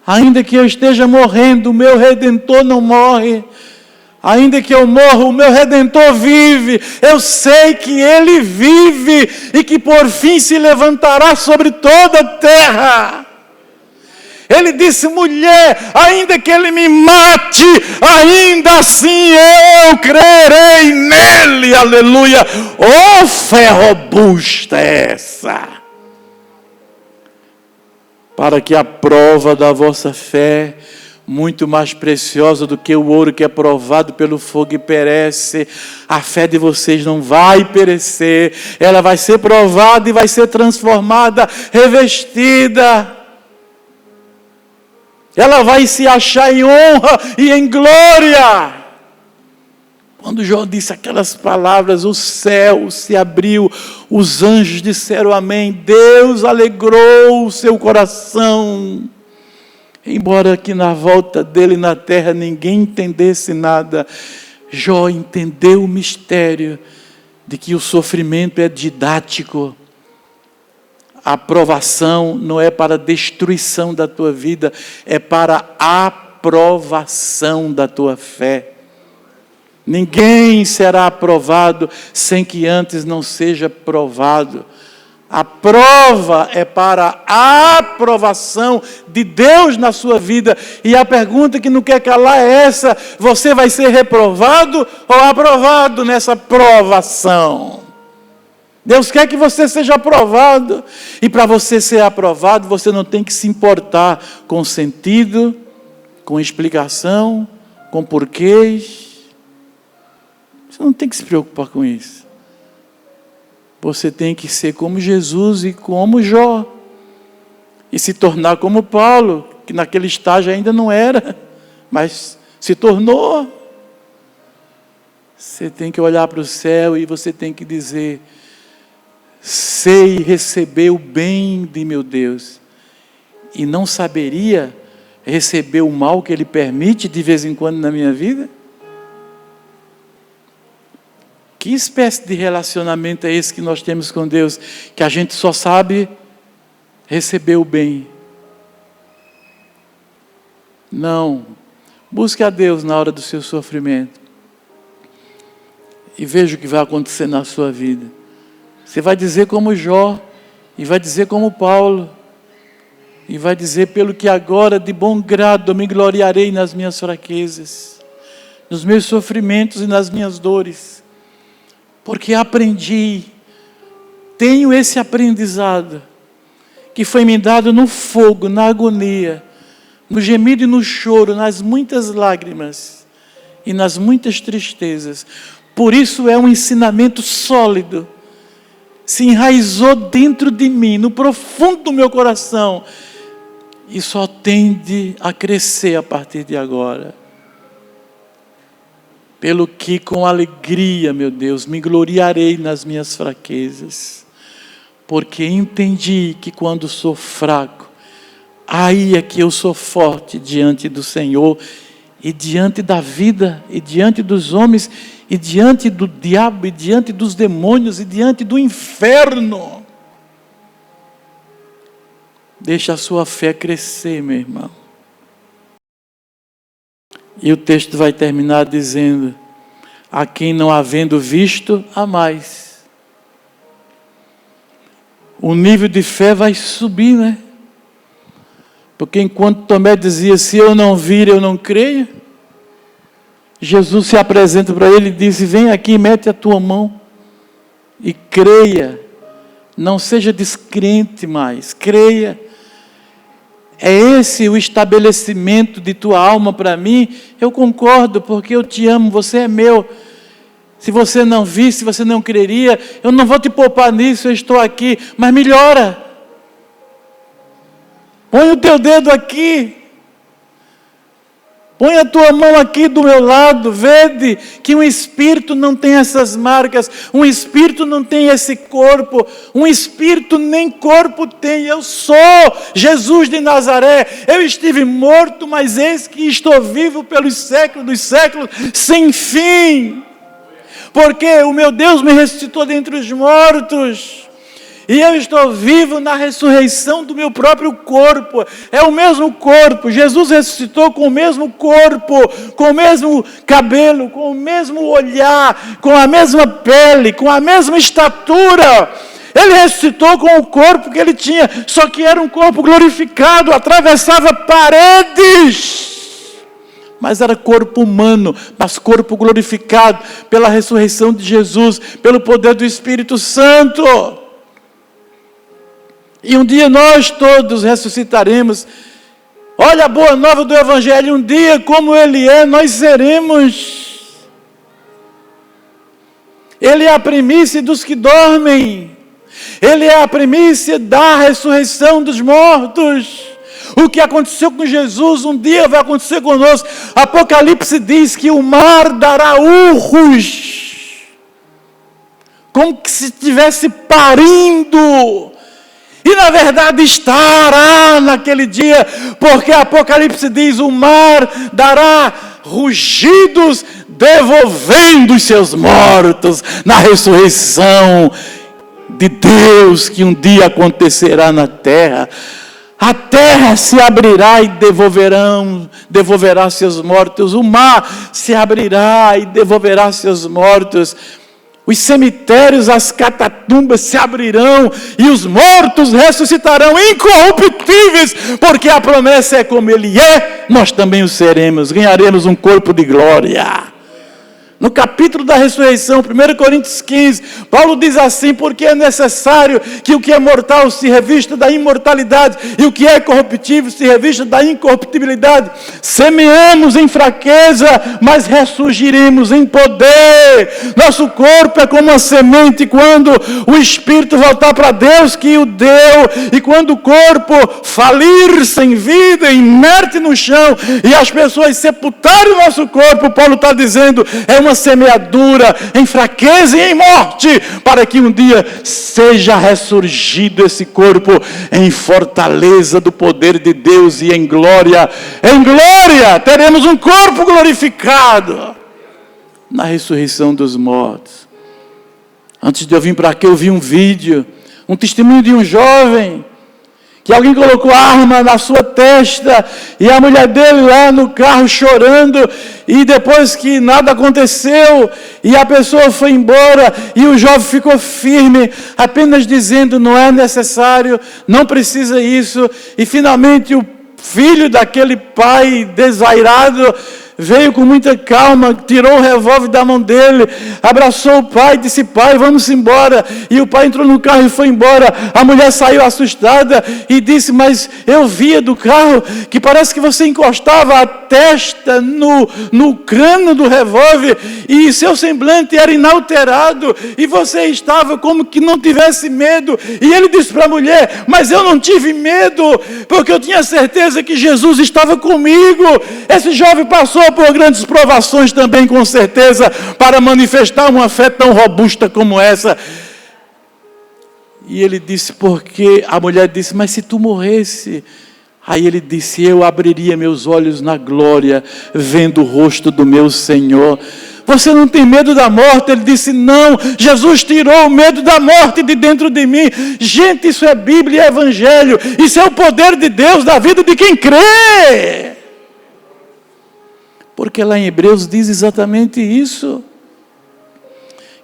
ainda que eu esteja morrendo, o meu Redentor não morre. Ainda que eu morra, o meu Redentor vive. Eu sei que Ele vive e que por fim se levantará sobre toda a terra. Ele disse, mulher, ainda que Ele me mate, ainda assim eu crerei nele. Aleluia. Oh, fé robusta é essa! Para que a prova da vossa fé, muito mais preciosa do que o ouro que é provado pelo fogo e perece, a fé de vocês não vai perecer, ela vai ser provada e vai ser transformada, revestida, ela vai se achar em honra e em glória. Quando Jó disse aquelas palavras, o céu se abriu, os anjos disseram amém, Deus alegrou o seu coração. Embora que na volta dele na terra ninguém entendesse nada, Jó entendeu o mistério de que o sofrimento é didático. A provação não é para a destruição da tua vida, é para a aprovação da tua fé. Ninguém será aprovado sem que antes não seja provado. A prova é para a aprovação de Deus na sua vida. E a pergunta que não quer calar é essa: você vai ser reprovado ou aprovado nessa provação? Deus quer que você seja aprovado. E para você ser aprovado, você não tem que se importar com sentido, com explicação, com porquês. Você não tem que se preocupar com isso. Você tem que ser como Jesus e como Jó. E se tornar como Paulo, que naquele estágio ainda não era, mas se tornou. Você tem que olhar para o céu e você tem que dizer: sei receber o bem de meu Deus, e não saberia receber o mal que Ele permite de vez em quando na minha vida? Que espécie de relacionamento é esse que nós temos com Deus? Que a gente só sabe receber o bem. Não. Busque a Deus na hora do seu sofrimento. E veja o que vai acontecer na sua vida. Você vai dizer como Jó, e vai dizer como Paulo, e vai dizer: pelo que agora de bom grado me gloriarei nas minhas fraquezas, nos meus sofrimentos e nas minhas dores. Porque aprendi, tenho esse aprendizado, que foi me dado no fogo, na agonia, no gemido e no choro, nas muitas lágrimas e nas muitas tristezas. Por isso é um ensinamento sólido, se enraizou dentro de mim, no profundo do meu coração, e só tende a crescer a partir de agora. Pelo que com alegria, meu Deus, me gloriarei nas minhas fraquezas, porque entendi que quando sou fraco, aí é que eu sou forte diante do Senhor, e diante da vida, e diante dos homens, e diante do diabo, e diante dos demônios, e diante do inferno. Deixa a sua fé crescer, meu irmão. E o texto vai terminar dizendo: a quem não havendo visto, há mais. O nível de fé vai subir, né? Porque enquanto Tomé dizia: se eu não vir, eu não creio, Jesus se apresenta para ele e disse: vem aqui, mete a tua mão e creia. Não seja descrente mais, creia. É esse o estabelecimento de tua alma para mim? Eu concordo, porque eu te amo, você é meu. Se você não visse, se você não creria, eu não vou te poupar nisso, eu estou aqui, mas melhora. Põe o teu dedo aqui. Põe a tua mão aqui do meu lado, vede que um espírito não tem essas marcas, um espírito não tem esse corpo, um espírito nem corpo tem. Eu sou Jesus de Nazaré, eu estive morto, mas eis que estou vivo pelos séculos dos séculos, sem fim. Porque o meu Deus me ressuscitou dentre os mortos. E eu estou vivo na ressurreição do meu próprio corpo. É o mesmo corpo. Jesus ressuscitou com o mesmo corpo, com o mesmo cabelo, com o mesmo olhar, com a mesma pele, com a mesma estatura. Ele ressuscitou com o corpo que ele tinha, só que era um corpo glorificado, atravessava paredes. Mas era corpo humano, mas corpo glorificado pela ressurreição de Jesus, pelo poder do Espírito Santo. E um dia nós todos ressuscitaremos. Olha a boa nova do Evangelho, um dia como ele é, nós seremos. Ele é a primícia dos que dormem. Ele é a primícia da ressurreição dos mortos. O que aconteceu com Jesus, um dia vai acontecer conosco. Apocalipse diz que o mar dará urros, como que se estivesse parindo. E na verdade estará naquele dia, porque Apocalipse diz: o mar dará rugidos, devolvendo os seus mortos na ressurreição de Deus, que um dia acontecerá na terra. A terra se abrirá e devolverá seus mortos. O mar se abrirá e devolverá seus mortos. Os cemitérios, as catatumbas se abrirão e os mortos ressuscitarão incorruptíveis, porque a promessa é: como ele é, nós também o seremos, ganharemos um corpo de glória. No capítulo da ressurreição, 1 Coríntios 15, Paulo diz assim: porque é necessário que o que é mortal se revista da imortalidade, e o que é corruptível se revista da incorruptibilidade. Semeamos em fraqueza, mas ressurgiremos em poder. Nosso corpo é como uma semente, quando o Espírito voltar para Deus que o deu, e quando o corpo falir sem vida, inerte no chão, e as pessoas sepultarem o nosso corpo, Paulo está dizendo, é uma semeadura em fraqueza e em morte, para que um dia seja ressurgido esse corpo em fortaleza do poder de Deus, e em glória teremos um corpo glorificado na ressurreição dos mortos. Antes de eu vir para cá, eu vi um vídeo, um testemunho de um jovem, que alguém colocou arma na sua testa, e a mulher dele lá no carro chorando, e depois que nada aconteceu, e a pessoa foi embora, e o jovem ficou firme, apenas dizendo, não é necessário, não precisa isso, e finalmente o filho daquele pai desairado veio com muita calma, tirou o revólver da mão dele, abraçou o pai, disse, pai, vamos embora. E o pai entrou no carro e foi embora. A mulher saiu assustada e disse, mas eu via do carro que parece que você encostava a testa no cano do revólver e seu semblante era inalterado e você estava como que não tivesse medo. E ele disse para a mulher, mas eu não tive medo, porque eu tinha certeza que Jesus estava comigo. Esse jovem passou por grandes provações também, com certeza, para manifestar uma fé tão robusta como essa. E ele disse, porque a mulher disse, mas se tu morresse? Aí ele disse, eu abriria meus olhos na glória, vendo o rosto do meu Senhor. Você não tem medo da morte? Ele disse, não, Jesus tirou o medo da morte de dentro de mim. Gente, isso é Bíblia e Evangelho, isso é o poder de Deus na vida de quem crê. Porque lá em Hebreus diz exatamente isso,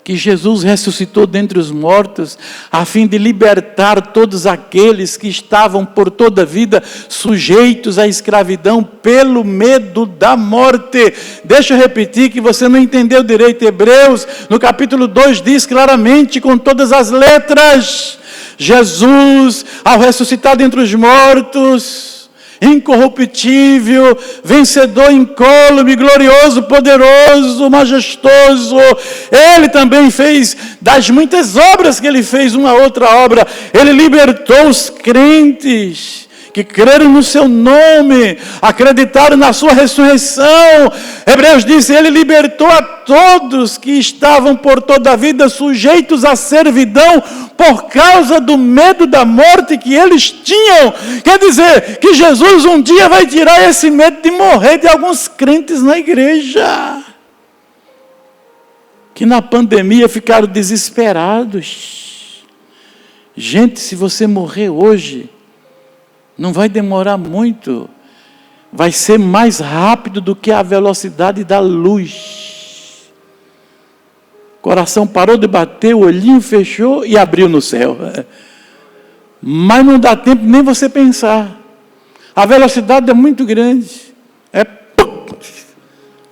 que Jesus ressuscitou dentre os mortos, a fim de libertar todos aqueles que estavam por toda a vida sujeitos à escravidão pelo medo da morte. Deixa eu repetir que você não entendeu direito. Hebreus, no capítulo 2, diz claramente, com todas as letras, Jesus, ao ressuscitar dentre os mortos, incorruptível, vencedor incólume, glorioso, poderoso, majestoso. Ele também fez, das muitas obras que ele fez, uma outra obra. Ele libertou os crentes que creram no seu nome, acreditaram na sua ressurreição. Hebreus diz, ele libertou a todos que estavam por toda a vida sujeitos à servidão por causa do medo da morte que eles tinham. Quer dizer, que Jesus um dia vai tirar esse medo de morrer de alguns crentes na igreja, que na pandemia ficaram desesperados. Gente, se você morrer hoje, não vai demorar muito, vai ser mais rápido do que a velocidade da luz. O coração parou de bater, o olhinho fechou e abriu no céu. Mas não dá tempo nem você pensar. A velocidade é muito grande.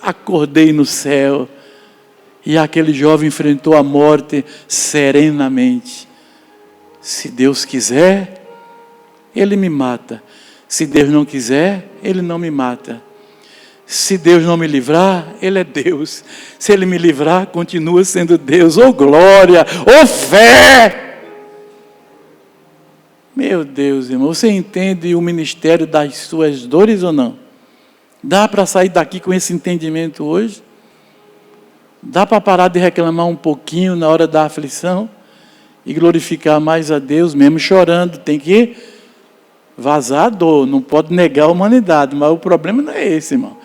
Acordei no céu. E aquele jovem enfrentou a morte serenamente. Se Deus quiser, Ele me mata. Se Deus não quiser, Ele não me mata. Se Deus não me livrar, Ele é Deus. Se Ele me livrar, continua sendo Deus. Oh glória, oh fé! Meu Deus, irmão, você entende o ministério das suas dores ou não? Dá para sair daqui com esse entendimento hoje? Dá para parar de reclamar um pouquinho na hora da aflição e glorificar mais a Deus, mesmo chorando? Tem que vazar a dor, não pode negar a humanidade, mas o problema não é esse, irmão.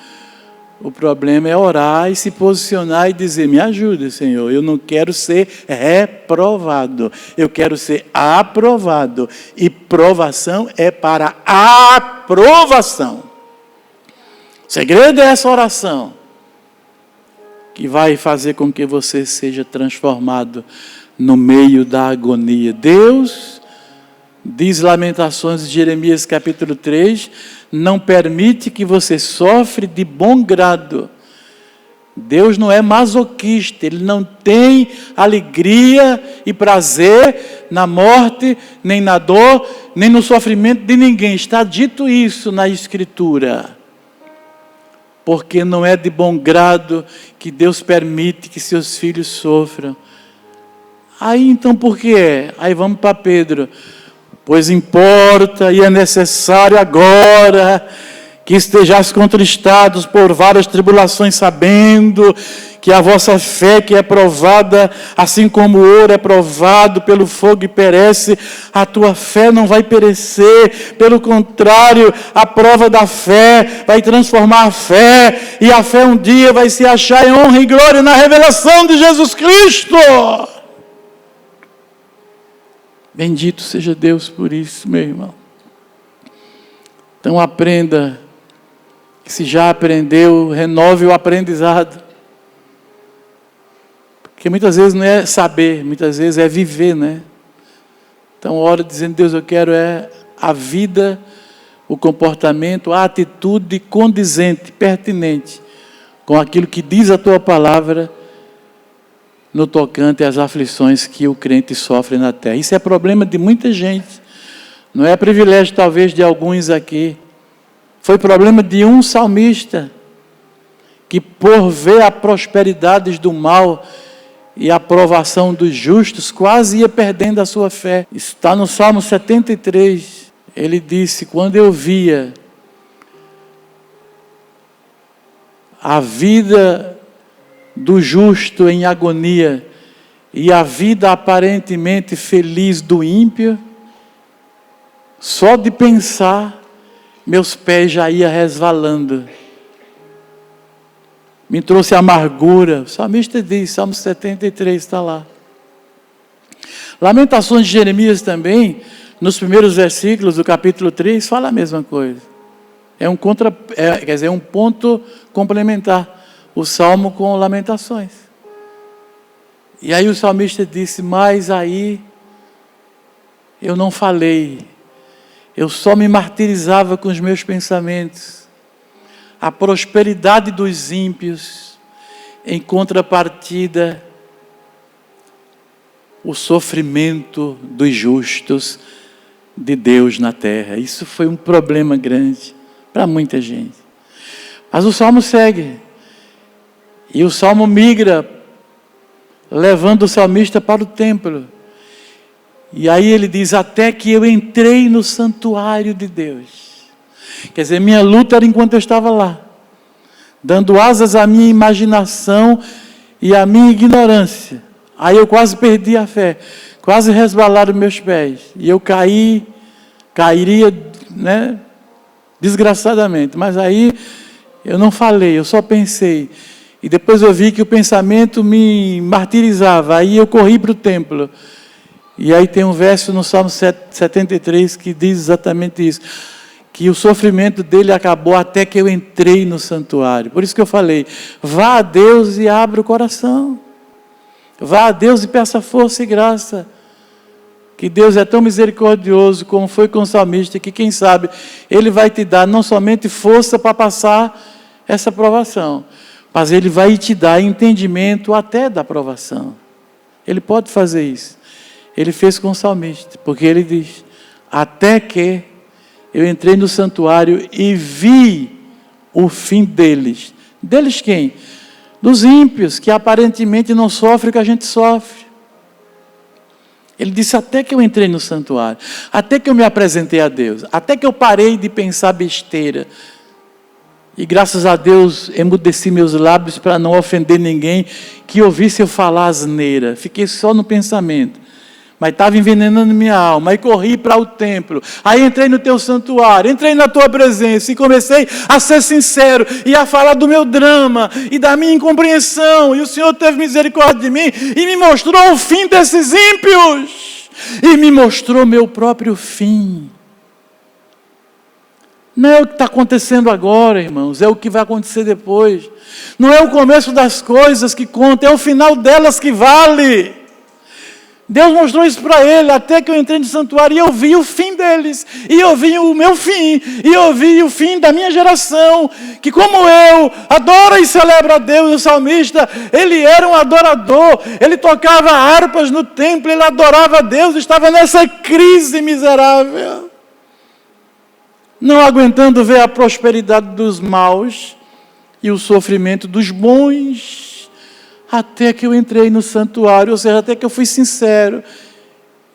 O problema é orar e se posicionar e dizer, me ajuda, Senhor, eu não quero ser reprovado, eu quero ser aprovado, e provação é para aprovação. O segredo é essa oração, que vai fazer com que você seja transformado no meio da agonia. Deus, diz Lamentações de Jeremias capítulo 3, não permite que você sofre de bom grado. Deus não é masoquista, Ele não tem alegria e prazer na morte, nem na dor, nem no sofrimento de ninguém. Está dito isso na Escritura. Porque não é de bom grado que Deus permite que seus filhos sofram. Aí então por que é? Aí vamos para Pedro. Pois importa e é necessário agora que estejais contristados por várias tribulações, sabendo que a vossa fé, que é provada, assim como o ouro é provado pelo fogo e perece, a tua fé não vai perecer. Pelo contrário, a prova da fé vai transformar a fé, e a fé um dia vai se achar em honra e glória na revelação de Jesus Cristo. Bendito seja Deus por isso, meu irmão. Então aprenda, que se já aprendeu, renove o aprendizado. Porque muitas vezes não é saber, muitas vezes é viver, né? Então ora dizendo, Deus, eu quero a vida, o comportamento, a atitude condizente, pertinente, com aquilo que diz a tua palavra, no tocante às aflições que o crente sofre na terra. Isso é problema de muita gente. Não é privilégio, talvez, de alguns aqui. Foi problema de um salmista, que por ver a prosperidade do mal e a aprovação dos justos, quase ia perdendo a sua fé. Isso está no Salmo 73. Ele disse, quando eu via a vida do justo em agonia e a vida aparentemente feliz do ímpio, só de pensar, meus pés já iam resvalando. Me trouxe amargura. O salmista diz, Salmo 73 está lá. Lamentações de Jeremias também, nos primeiros versículos do capítulo 3, fala a mesma coisa. É um ponto complementar, o Salmo com Lamentações. E aí o salmista disse, mas aí eu não falei, eu só me martirizava com os meus pensamentos. A prosperidade dos ímpios, em contrapartida, o sofrimento dos justos de Deus na terra. Isso foi um problema grande para muita gente. Mas o Salmo segue. E o Salmo migra, levando o salmista para o templo. E aí ele diz, até que eu entrei no santuário de Deus. Quer dizer, minha luta era enquanto eu estava lá, dando asas à minha imaginação e à minha ignorância. Aí eu quase perdi a fé, quase resbalaram meus pés. E eu cairia, né, desgraçadamente. Mas aí eu não falei, eu só pensei. E depois eu vi que o pensamento me martirizava. Aí eu corri para o templo. E aí tem um verso no Salmo 73 que diz exatamente isso. Que o sofrimento dele acabou até que eu entrei no santuário. Por isso que eu falei, vá a Deus e abra o coração. Vá a Deus e peça força e graça. Que Deus é tão misericordioso como foi com o salmista, que quem sabe Ele vai te dar não somente força para passar essa provação, mas Ele vai te dar entendimento até da provação. Ele pode fazer isso. Ele fez com o salmista, porque ele diz, até que eu entrei no santuário e vi o fim deles. Deles quem? Dos ímpios, que aparentemente não sofrem o que a gente sofre. Ele disse, até que eu entrei no santuário, até que eu me apresentei a Deus, até que eu parei de pensar besteira. E graças a Deus, emudeci meus lábios para não ofender ninguém que ouvisse eu falar asneira. Fiquei só no pensamento. Mas estava envenenando minha alma, aí corri para o templo, aí entrei no teu santuário, entrei na tua presença e comecei a ser sincero e a falar do meu drama e da minha incompreensão, e o Senhor teve misericórdia de mim e me mostrou o fim desses ímpios, e me mostrou meu próprio fim. Não é o que está acontecendo agora, irmãos, é o que vai acontecer depois. Não é o começo das coisas que conta, é o final delas que vale. Deus mostrou isso para ele, até que eu entrei no santuário e eu vi o fim deles, e eu vi o meu fim, e eu vi o fim da minha geração, que como eu, adora e celebra a Deus. O salmista, ele era um adorador, ele tocava harpas no templo, ele adorava a Deus, estava nessa crise miserável, não aguentando ver a prosperidade dos maus e o sofrimento dos bons. Até que eu entrei no santuário, ou seja, até que eu fui sincero,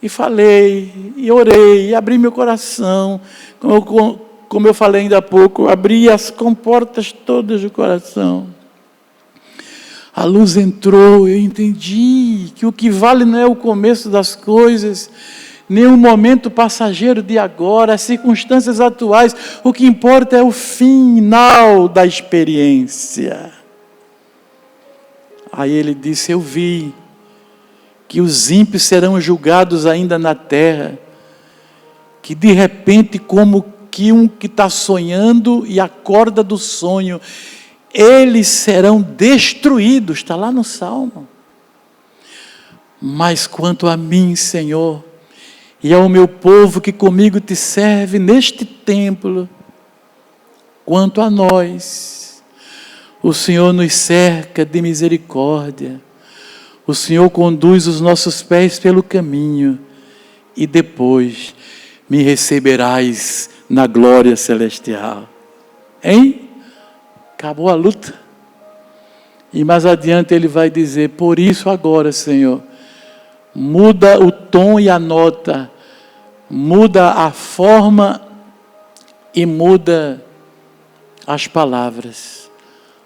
e falei, e orei, e abri meu coração, como eu falei ainda há pouco, abri as comportas todas do coração. A luz entrou, eu entendi que o que vale não é o começo das coisas, nem o momento passageiro de agora, as circunstâncias atuais, o que importa é o final da experiência. Aí ele disse, eu vi que os ímpios serão julgados ainda na terra, que de repente, como que um que está sonhando e acorda do sonho, eles serão destruídos, está lá no Salmo. Mas quanto a mim, Senhor, e ao meu povo que comigo te serve neste templo, quanto a nós, o Senhor nos cerca de misericórdia, o Senhor conduz os nossos pés pelo caminho, e depois me receberás na glória celestial. Hein? Acabou a luta. E mais adiante ele vai dizer, por isso agora, Senhor, muda o tom e a nota, muda a forma e muda as palavras.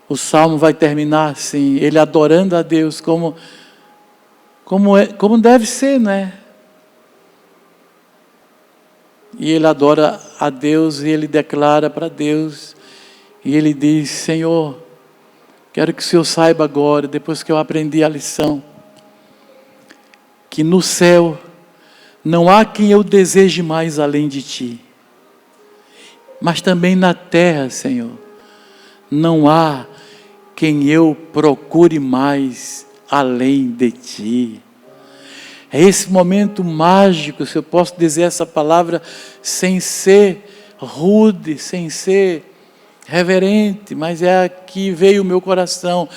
O salmo vai terminar assim, ele adorando a Deus como deve ser, né? E ele adora a Deus e ele declara para Deus, e ele diz, Senhor, quero que o Senhor saiba agora, depois que eu aprendi a lição, que no céu não há quem eu deseje mais além de Ti. Mas também na terra, Senhor, não há quem eu procure mais além de Ti. É esse momento mágico, se eu posso dizer essa palavra, sem ser rude, sem ser reverente, mas é aqui veio o meu coração,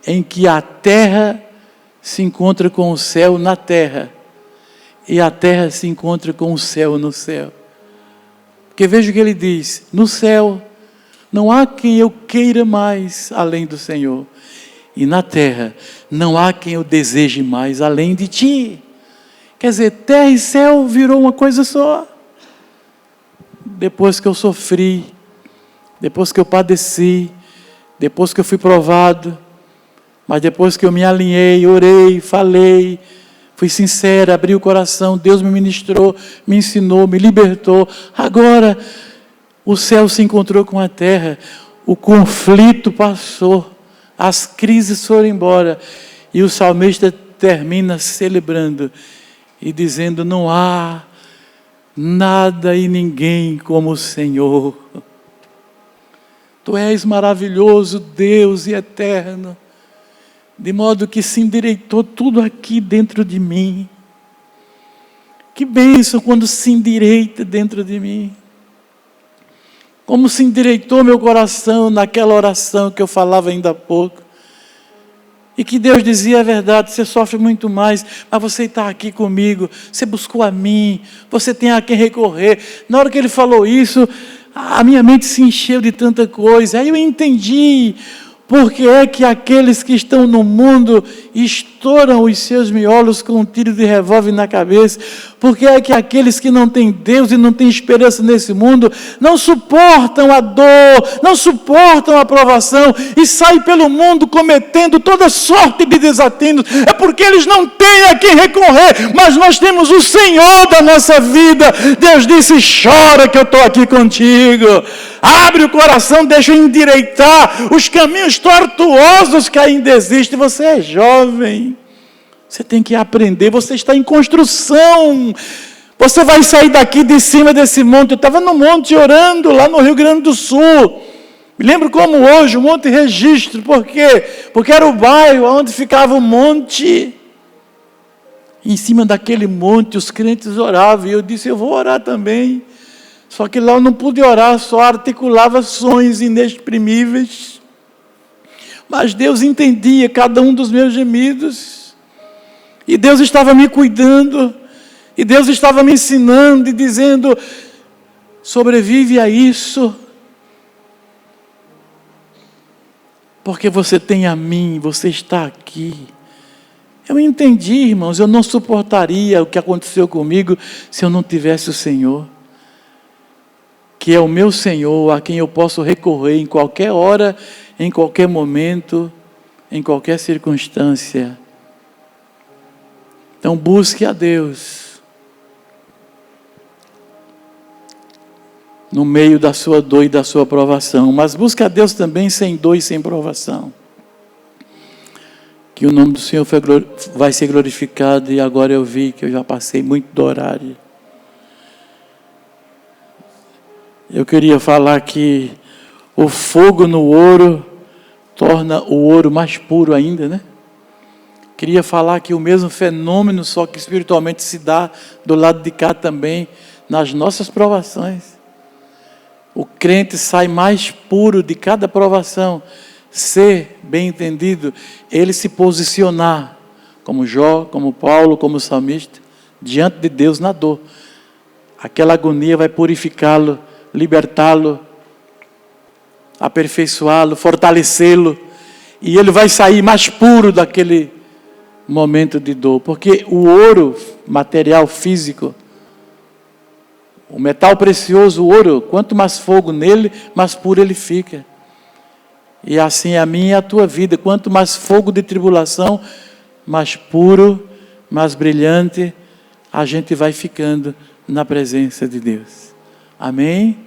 em que a terra se encontra com o céu na terra, e a terra se encontra com o céu no céu. Porque veja o que ele diz, no céu não há quem eu queira mais além do Senhor, e na terra não há quem eu deseje mais além de Ti. Quer dizer, terra e céu virou uma coisa só. Depois que eu sofri, depois que eu padeci, depois que eu fui provado, mas depois que eu me alinhei, orei, falei, fui sincero, abri o coração, Deus me ministrou, me ensinou, me libertou. Agora, o céu se encontrou com a terra, o conflito passou, as crises foram embora, e o salmista termina celebrando e dizendo, não há nada e ninguém como o Senhor. Tu és maravilhoso, Deus e eterno, de modo que se endireitou tudo aqui dentro de mim. Que bênção quando se endireita dentro de mim. Como se endireitou meu coração naquela oração que eu falava ainda há pouco. E que Deus dizia a verdade, você sofre muito mais, mas você está aqui comigo, você buscou a mim, você tem a quem recorrer. Na hora que Ele falou isso, a minha mente se encheu de tanta coisa. Aí eu entendi porque é que aqueles que estão no mundo estouram os seus miolos com um tiro de revólver na cabeça. Porque é que aqueles que não têm Deus e não têm esperança nesse mundo não suportam a dor, não suportam a provação e saem pelo mundo cometendo toda sorte de desatinos. É porque eles não têm a quem recorrer, mas nós temos o Senhor da nossa vida. Deus disse, chora que eu estou aqui contigo. Abre o coração, deixa eu endireitar os caminhos tortuosos que ainda existem. Você é jovem, você tem que aprender, você está em construção. Você vai sair daqui de cima desse monte. Eu estava no monte orando lá no Rio Grande do Sul. Me lembro como hoje, o Monte Registro. Por quê? Porque era o bairro onde ficava o monte. Em cima daquele monte os crentes oravam. E eu disse, eu vou orar também. Só que lá eu não pude orar, só articulava sonhos inexprimíveis. Mas Deus entendia cada um dos meus gemidos. E Deus estava me cuidando. E Deus estava me ensinando e dizendo, sobrevive a isso. Porque você tem a mim, você está aqui. Eu entendi, irmãos, eu não suportaria o que aconteceu comigo se eu não tivesse o Senhor. Que é o meu Senhor, a quem eu posso recorrer em qualquer hora, em qualquer momento, em qualquer circunstância. Então busque a Deus no meio da sua dor e da sua provação, mas busque a Deus também sem dor e sem provação. Que que o nome do Senhor vai ser glorificado, e agora eu vi que eu já passei muito do horário. Eu queria falar que o fogo no ouro torna o ouro mais puro ainda, né? Queria falar que o mesmo fenômeno, só que espiritualmente, se dá do lado de cá também, nas nossas provações. O crente sai mais puro de cada provação, ser bem entendido, ele se posicionar, como Jó, como Paulo, como salmista, diante de Deus na dor. Aquela agonia vai purificá-lo, libertá-lo, aperfeiçoá-lo, fortalecê-lo, e ele vai sair mais puro daquele momento de dor, porque o ouro, material físico, o metal precioso, o ouro, quanto mais fogo nele, mais puro ele fica. E assim é a minha e a tua vida, quanto mais fogo de tribulação, mais puro, mais brilhante, a gente vai ficando na presença de Deus. Amém?